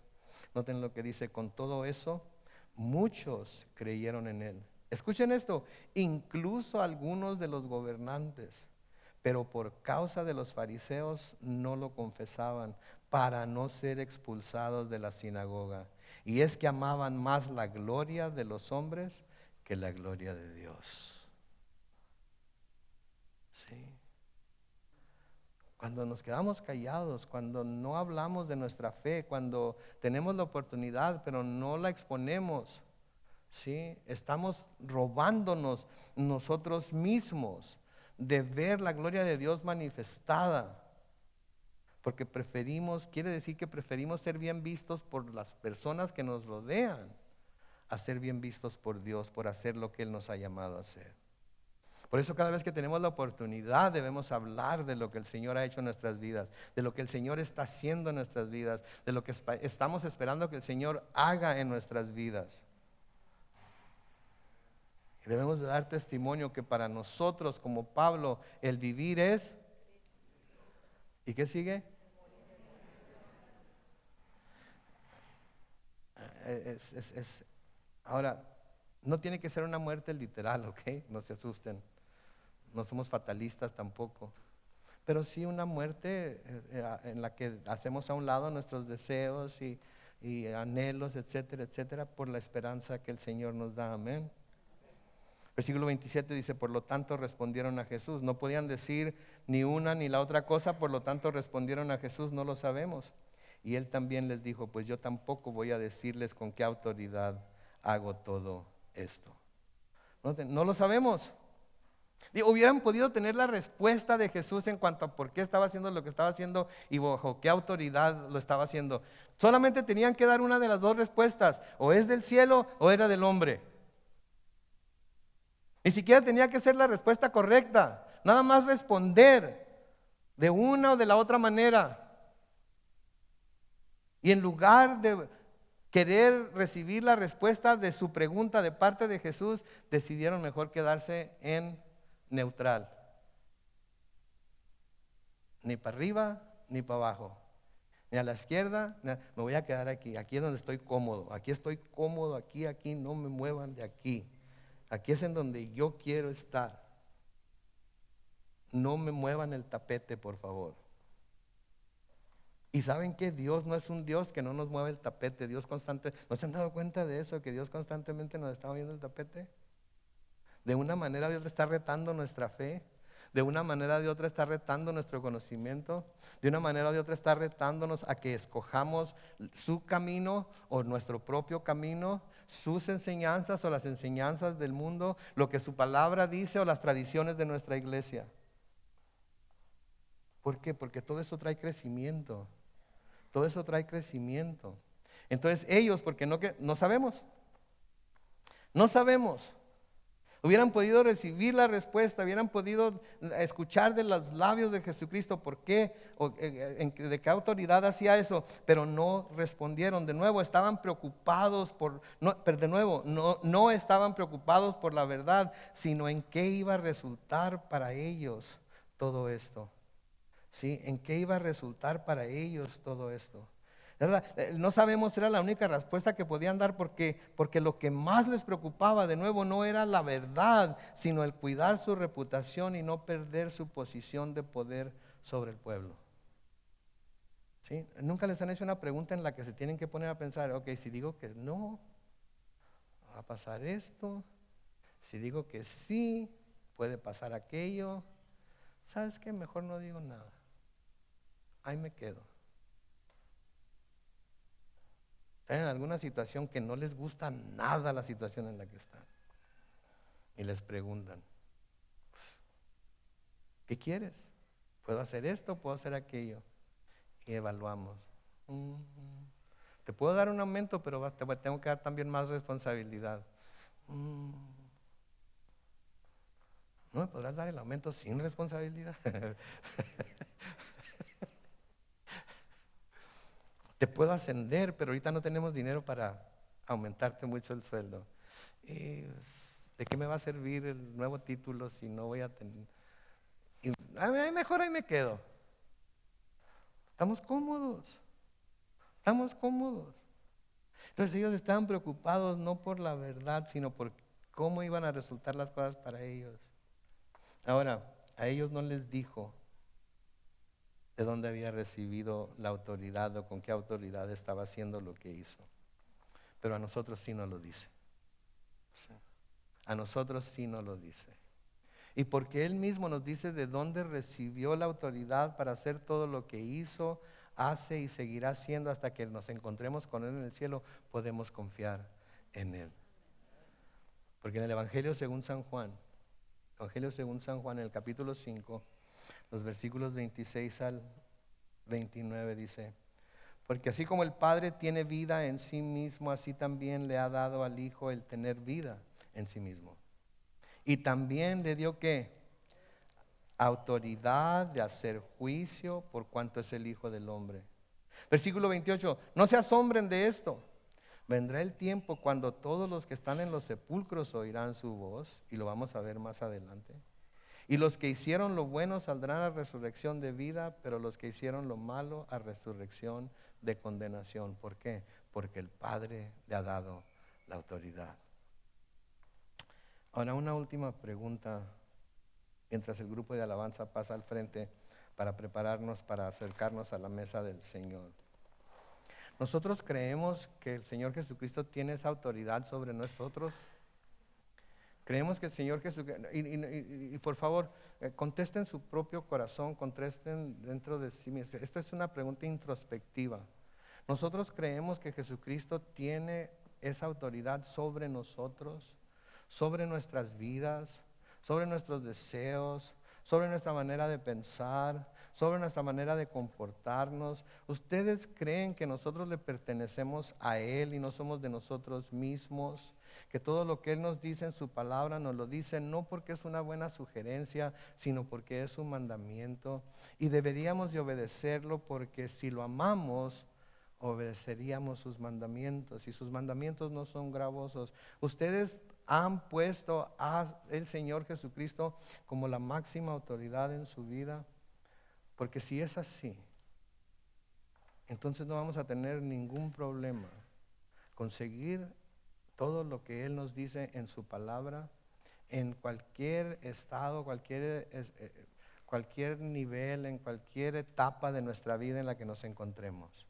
noten lo que dice, con todo eso, muchos creyeron en él. Escuchen esto, incluso algunos de los gobernantes, pero por causa de los fariseos no lo confesaban para no ser expulsados de la sinagoga. Y es que amaban más la gloria de los hombres que la gloria de Dios. Sí. Cuando nos quedamos callados, cuando no hablamos de nuestra fe, cuando tenemos la oportunidad pero no la exponemos, ¿sí? Estamos robándonos nosotros mismos de ver la gloria de Dios manifestada. Porque quiere decir que preferimos ser bien vistos por las personas que nos rodean a ser bien vistos por Dios, por hacer lo que Él nos ha llamado a hacer. Por eso cada vez que tenemos la oportunidad debemos hablar de lo que el Señor ha hecho en nuestras vidas, de lo que el Señor está haciendo en nuestras vidas, de lo que estamos esperando que el Señor haga en nuestras vidas. Y debemos de dar testimonio que para nosotros como Pablo el vivir es... ¿Y qué sigue? Ahora, no tiene que ser una muerte literal, ¿ok? No se asusten. No somos fatalistas tampoco. Pero sí una muerte en la que hacemos a un lado nuestros deseos y anhelos, etcétera, etcétera, por la esperanza que el Señor nos da. Amén. Versículo 27 dice, por lo tanto respondieron a Jesús. No podían decir ni una ni la otra cosa, por lo tanto respondieron a Jesús, no lo sabemos. Y él también les dijo, pues yo tampoco voy a decirles con qué autoridad hago todo esto. No lo sabemos. Y hubieran podido tener la respuesta de Jesús en cuanto a por qué estaba haciendo lo que estaba haciendo y bajo qué autoridad lo estaba haciendo. Solamente tenían que dar una de las dos respuestas, o es del cielo o era del hombre. Ni siquiera tenía que ser la respuesta correcta, nada más responder de una o de la otra manera. Y en lugar de querer recibir la respuesta de su pregunta de parte de Jesús, decidieron mejor quedarse en neutral. Ni para arriba, ni para abajo. Ni a la izquierda, me voy a quedar aquí. Aquí es donde estoy cómodo. Aquí estoy cómodo, aquí, no me muevan de aquí. Aquí es en donde yo quiero estar. No me muevan el tapete, por favor. Y saben que Dios no es un Dios que no nos mueve el tapete. Dios constante, ¿no se han dado cuenta de eso? Que Dios constantemente nos está moviendo el tapete. De una manera de otra está retando nuestra fe. De una manera de otra está retando nuestro conocimiento. De una manera de otra está retándonos a que escojamos su camino o nuestro propio camino, sus enseñanzas o las enseñanzas del mundo, lo que su palabra dice o las tradiciones de nuestra iglesia. ¿Por qué? Porque todo eso trae crecimiento. Todo eso trae crecimiento. Entonces ellos, porque no sabemos. No sabemos. Hubieran podido recibir la respuesta, hubieran podido escuchar de los labios de Jesucristo por qué, de qué autoridad hacía eso, pero no respondieron. De nuevo, estaban preocupados no estaban preocupados por la verdad, sino en qué iba a resultar para ellos todo esto. ¿Sí? ¿En qué iba a resultar para ellos todo esto? No sabemos, era la única respuesta que podían dar porque lo que más les preocupaba de nuevo no era la verdad, sino el cuidar su reputación y no perder su posición de poder sobre el pueblo. ¿Sí? Nunca les han hecho una pregunta en la que se tienen que poner a pensar, ok, si digo que no, va a pasar esto, si digo que sí, puede pasar aquello. ¿Sabes qué? Mejor no digo nada, ahí me quedo. Están en alguna situación que no les gusta nada la situación en la que están. Y les preguntan, ¿qué quieres? ¿Puedo hacer esto? ¿Puedo hacer aquello? Y evaluamos. Te puedo dar un aumento, pero tengo que dar también más responsabilidad. ¿No me podrás dar el aumento sin responsabilidad? Te puedo ascender, pero ahorita no tenemos dinero para aumentarte mucho el sueldo. ¿De qué me va a servir el nuevo título si no voy a tener? Mejor ahí me quedo. Estamos cómodos. Entonces ellos estaban preocupados no por la verdad, sino por cómo iban a resultar las cosas para ellos. Ahora, a ellos no les dijo de dónde había recibido la autoridad o con qué autoridad estaba haciendo lo que hizo. Pero a nosotros sí nos lo dice. A nosotros sí nos lo dice. Y porque Él mismo nos dice de dónde recibió la autoridad para hacer todo lo que hizo, hace y seguirá haciendo hasta que nos encontremos con Él en el cielo, podemos confiar en Él. Porque en el Evangelio según San Juan, en el capítulo 5, los versículos 26 al 29 dice, porque así como el Padre tiene vida en sí mismo, así también le ha dado al Hijo el tener vida en sí mismo. Y también le dio ¿qué? Autoridad de hacer juicio por cuanto es el Hijo del Hombre. Versículo 28, no se asombren de esto. Vendrá el tiempo cuando todos los que están en los sepulcros oirán su voz, y lo vamos a ver más adelante. Y los que hicieron lo bueno saldrán a resurrección de vida, pero los que hicieron lo malo a resurrección de condenación. ¿Por qué? porque el Padre le ha dado la autoridad. Ahora, una última pregunta, mientras el grupo de alabanza pasa al frente para prepararnos para acercarnos a la mesa del Señor. ¿Nosotros creemos que el Señor Jesucristo tiene esa autoridad sobre nosotros? Creemos que el Señor Jesucristo, y por favor, contesten su propio corazón, contesten dentro de sí mismos. Esta es una pregunta introspectiva. ¿Nosotros creemos que Jesucristo tiene esa autoridad sobre nosotros, sobre nuestras vidas, sobre nuestros deseos, sobre nuestra manera de pensar, sobre nuestra manera de comportarnos? ¿Ustedes creen que nosotros le pertenecemos a Él y no somos de nosotros mismos? Que todo lo que Él nos dice en su palabra nos lo dice no porque es una buena sugerencia, sino porque es un mandamiento. Y deberíamos de obedecerlo, porque si lo amamos, obedeceríamos sus mandamientos. Y sus mandamientos no son gravosos. Ustedes han puesto a el Señor Jesucristo como la máxima autoridad en su vida, porque si es así, entonces no vamos a tener ningún problema con seguir todo lo que Él nos dice en su palabra, en cualquier estado, cualquier nivel, en cualquier etapa de nuestra vida en la que nos encontremos.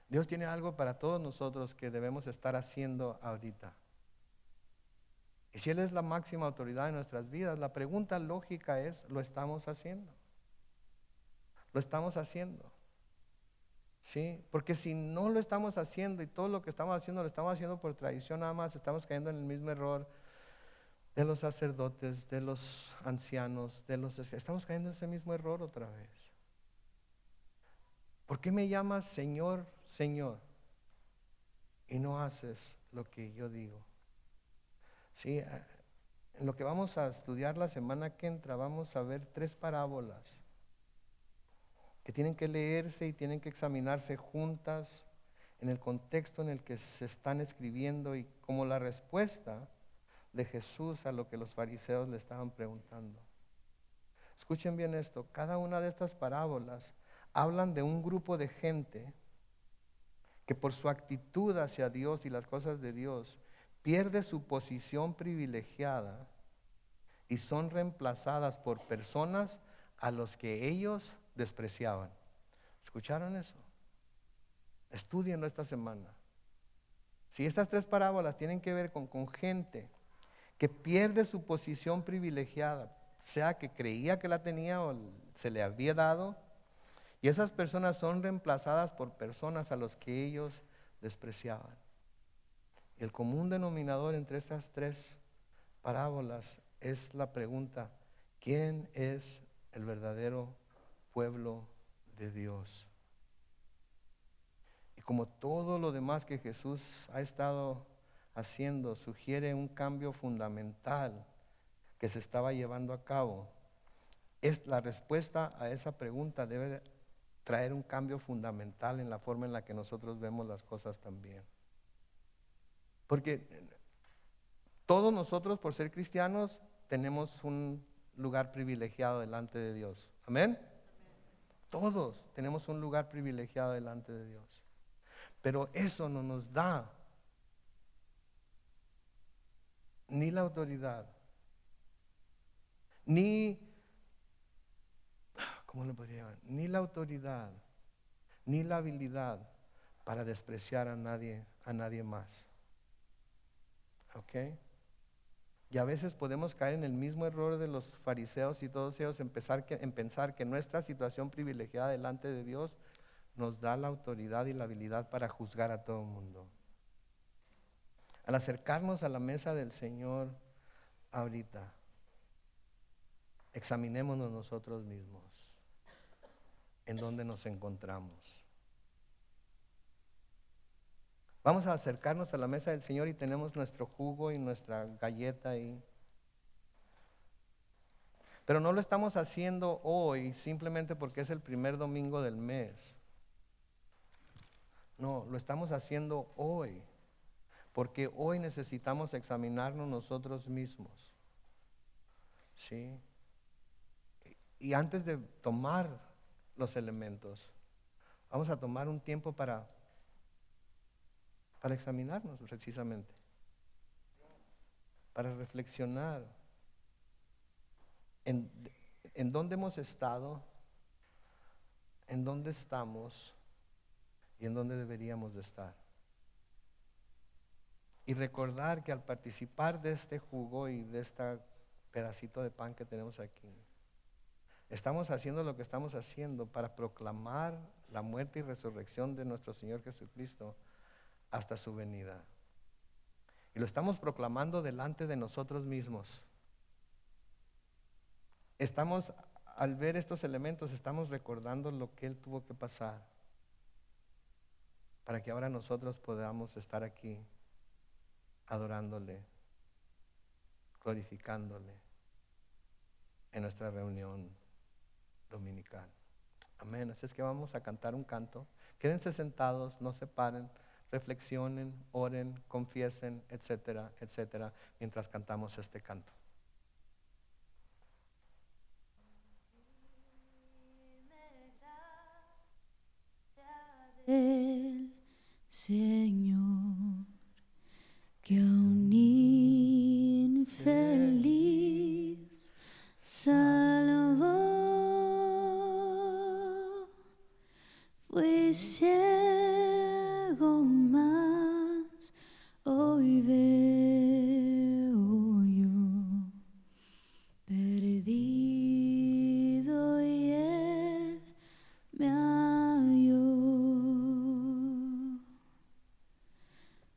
Dios tiene algo para todos nosotros que debemos estar haciendo ahorita. Y si Él es la máxima autoridad en nuestras vidas, la pregunta lógica es, ¿lo estamos haciendo? ¿Lo estamos haciendo? ¿Sí? Porque si no lo estamos haciendo y todo lo que estamos haciendo lo estamos haciendo por tradición nada más, estamos cayendo en el mismo error de los sacerdotes, de los ancianos, estamos cayendo en ese mismo error otra vez. ¿Por qué me llamas Señor, Señor, y no haces lo que yo digo? Sí, en lo que vamos a estudiar la semana que entra, vamos a ver 3 parábolas que tienen que leerse y tienen que examinarse juntas en el contexto en el que se están escribiendo y como la respuesta de Jesús a lo que los fariseos le estaban preguntando. Escuchen bien esto, cada una de estas parábolas hablan de un grupo de gente que por su actitud hacia Dios y las cosas de Dios pierde su posición privilegiada y son reemplazadas por personas a los que ellos despreciaban. ¿Escucharon eso? Estúdienlo esta semana. Si estas 3 parábolas tienen que ver con gente que pierde su posición privilegiada, sea que creía que la tenía o se le había dado, y esas personas son reemplazadas por personas a los que ellos despreciaban. El común denominador entre estas 3 parábolas es la pregunta: ¿quién es el verdadero pueblo de Dios? Y como todo lo demás que Jesús ha estado haciendo sugiere un cambio fundamental que se estaba llevando a cabo, la respuesta a esa pregunta debe traer un cambio fundamental en la forma en la que nosotros vemos las cosas también. Porque todos nosotros, por ser cristianos, tenemos un lugar privilegiado delante de Dios. ¿Amén? Todos tenemos un lugar privilegiado delante de Dios. Pero eso no nos da ni la autoridad, ¿cómo le podría llamar? Ni la autoridad, ni la habilidad para despreciar a nadie más. ¿Ok? Y a veces podemos caer en el mismo error de los fariseos y todos ellos en pensar que nuestra situación privilegiada delante de Dios nos da la autoridad y la habilidad para juzgar a todo el mundo. Al acercarnos a la mesa del Señor ahorita, examinémonos nosotros mismos en dónde nos encontramos. Vamos a acercarnos a la mesa del Señor y tenemos nuestro jugo y nuestra galleta ahí. Pero no lo estamos haciendo hoy simplemente porque es el primer domingo del mes. No, lo estamos haciendo hoy porque hoy necesitamos examinarnos nosotros mismos. ¿Sí? Y antes de tomar los elementos, vamos a tomar un tiempo para para examinarnos precisamente, para reflexionar en, en dónde hemos estado, en dónde estamos y en dónde deberíamos de estar. Y recordar que al participar de este jugo y de este pedacito de pan que tenemos aquí, estamos haciendo lo que estamos haciendo para proclamar la muerte y resurrección de nuestro Señor Jesucristo hasta su venida. Y lo estamos proclamando delante de nosotros mismos. Estamos, al ver estos elementos, estamos recordando lo que Él tuvo que pasar para que ahora nosotros podamos estar aquí adorándole, glorificándole en nuestra reunión dominical. Amén. Así es que vamos a cantar un canto. Quédense sentados, no se paren, reflexionen, oren, confiesen, etcétera, etcétera, mientras cantamos este canto. El Señor, que a un infeliz salvó. Fui ciego, mas hoy veo yo, perdido, y Él me halló.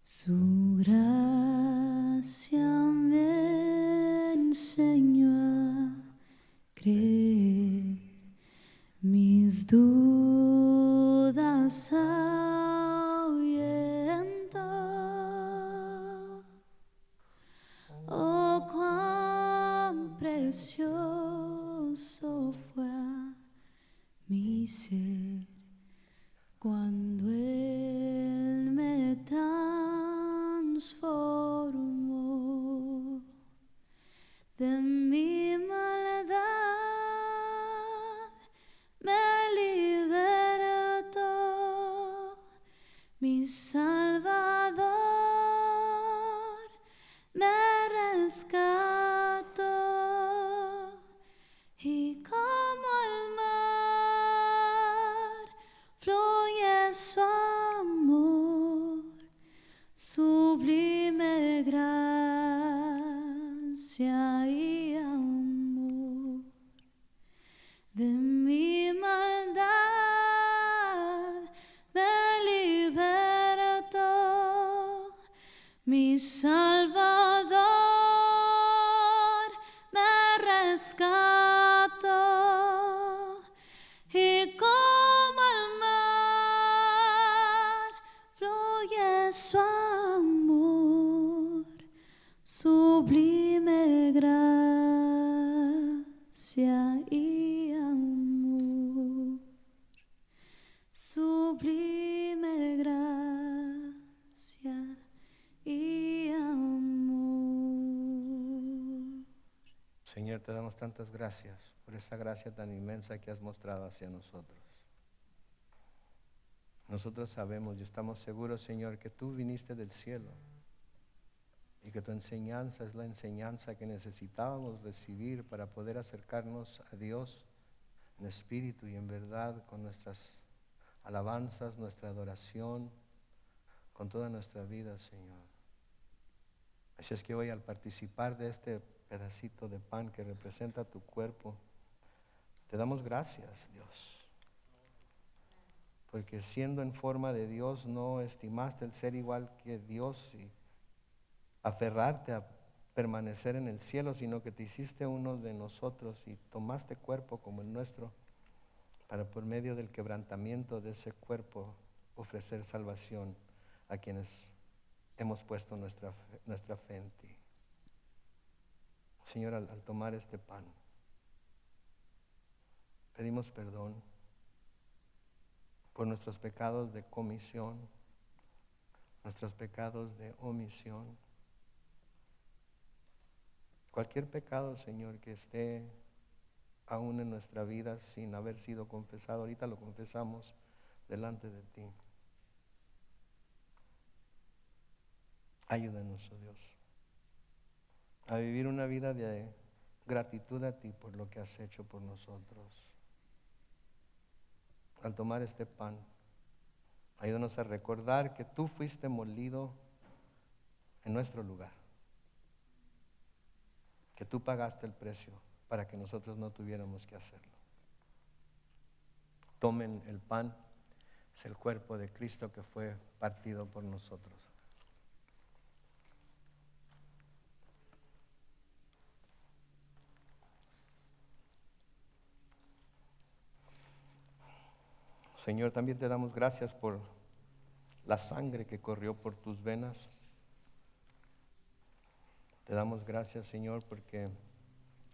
Su gracia me enseñó a creer, mis dudas ahuyentó. Oh, cuán precioso fue a mi ser cuando Él me transformó. De mi maldad me libertó, mi Salvador me rescató, y como el mar fluye su amor, sublime gracia y amor. De mi maldad me libertó, mi Salvador me rescató, y como el mar fluye su amor, sublime gracia y amor, sublime gracia y amor. Señor, te damos tantas gracias por esa gracia tan inmensa que has mostrado hacia nosotros. Nosotros sabemos y estamos seguros, Señor, que tú viniste del cielo y que tu enseñanza es la enseñanza que necesitábamos recibir para poder acercarnos a Dios en espíritu y en verdad, con nuestras alabanzas, nuestra adoración, con toda nuestra vida, Señor. Así es que hoy, al participar de este pedacito de pan que representa tu cuerpo, te damos gracias, Dios, porque siendo en forma de Dios no estimaste el ser igual que Dios y aferrarte a permanecer en el cielo, sino que te hiciste uno de nosotros y tomaste cuerpo como el nuestro para, por medio del quebrantamiento de ese cuerpo, ofrecer salvación a quienes hemos puesto nuestra fe en ti. Señor, al tomar este pan, pedimos perdón por nuestros pecados de comisión, nuestros pecados de omisión. Cualquier pecado, Señor, que esté aún en nuestra vida sin haber sido confesado, ahorita lo confesamos delante de ti. Ayúdanos, oh Dios, a vivir una vida de gratitud a ti por lo que has hecho por nosotros. Al tomar este pan, ayúdanos a recordar que tú fuiste molido en nuestro lugar, que tú pagaste el precio para que nosotros no tuviéramos que hacerlo. Tomen el pan, es el cuerpo de Cristo que fue partido por nosotros. Señor, también te damos gracias por la sangre que corrió por tus venas. Te damos gracias, Señor, porque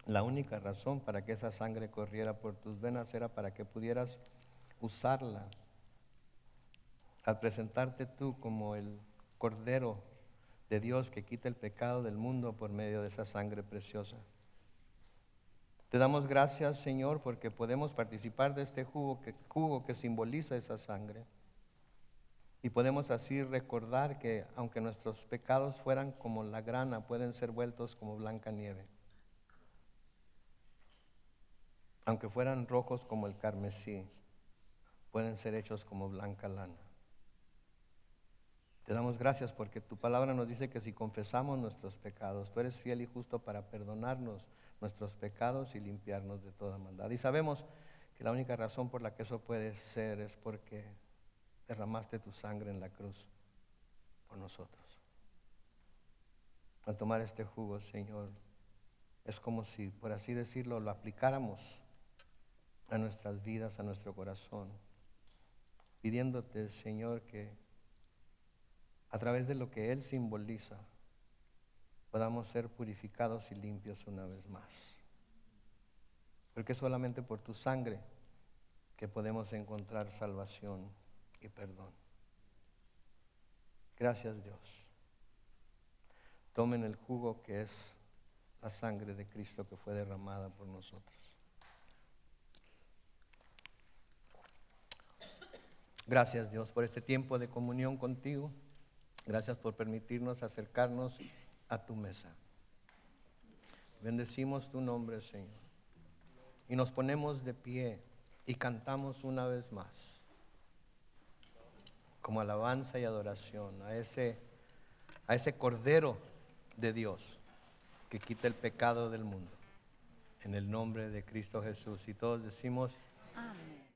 la única razón para que esa sangre corriera por tus venas era para que pudieras usarla al presentarte tú como el Cordero de Dios que quita el pecado del mundo por medio de esa sangre preciosa. Te damos gracias, Señor, porque podemos participar de este jugo que simboliza esa sangre. Y podemos así recordar que aunque nuestros pecados fueran como la grana, pueden ser vueltos como blanca nieve. Aunque fueran rojos como el carmesí, pueden ser hechos como blanca lana. Te damos gracias porque tu palabra nos dice que si confesamos nuestros pecados, tú eres fiel y justo para perdonarnos nuestros pecados y limpiarnos de toda maldad. Y sabemos que la única razón por la que eso puede ser es porque derramaste tu sangre en la cruz por nosotros. Al tomar este jugo, Señor, es como si, por así decirlo, lo aplicáramos a nuestras vidas, a nuestro corazón, pidiéndote, Señor, que a través de lo que Él simboliza, podamos ser purificados y limpios una vez más. Porque es solamente por tu sangre que podemos encontrar salvación y perdón. Gracias, Dios. Tomen el jugo que es la sangre de Cristo que fue derramada por nosotros. Gracias, Dios, por este tiempo de comunión contigo. Gracias por permitirnos acercarnos a tu mesa. Bendecimos tu nombre, Señor. Y nos ponemos de pie y cantamos una vez más, como alabanza y adoración a ese Cordero de Dios que quita el pecado del mundo. En el nombre de Cristo Jesús. Y todos decimos, Amén.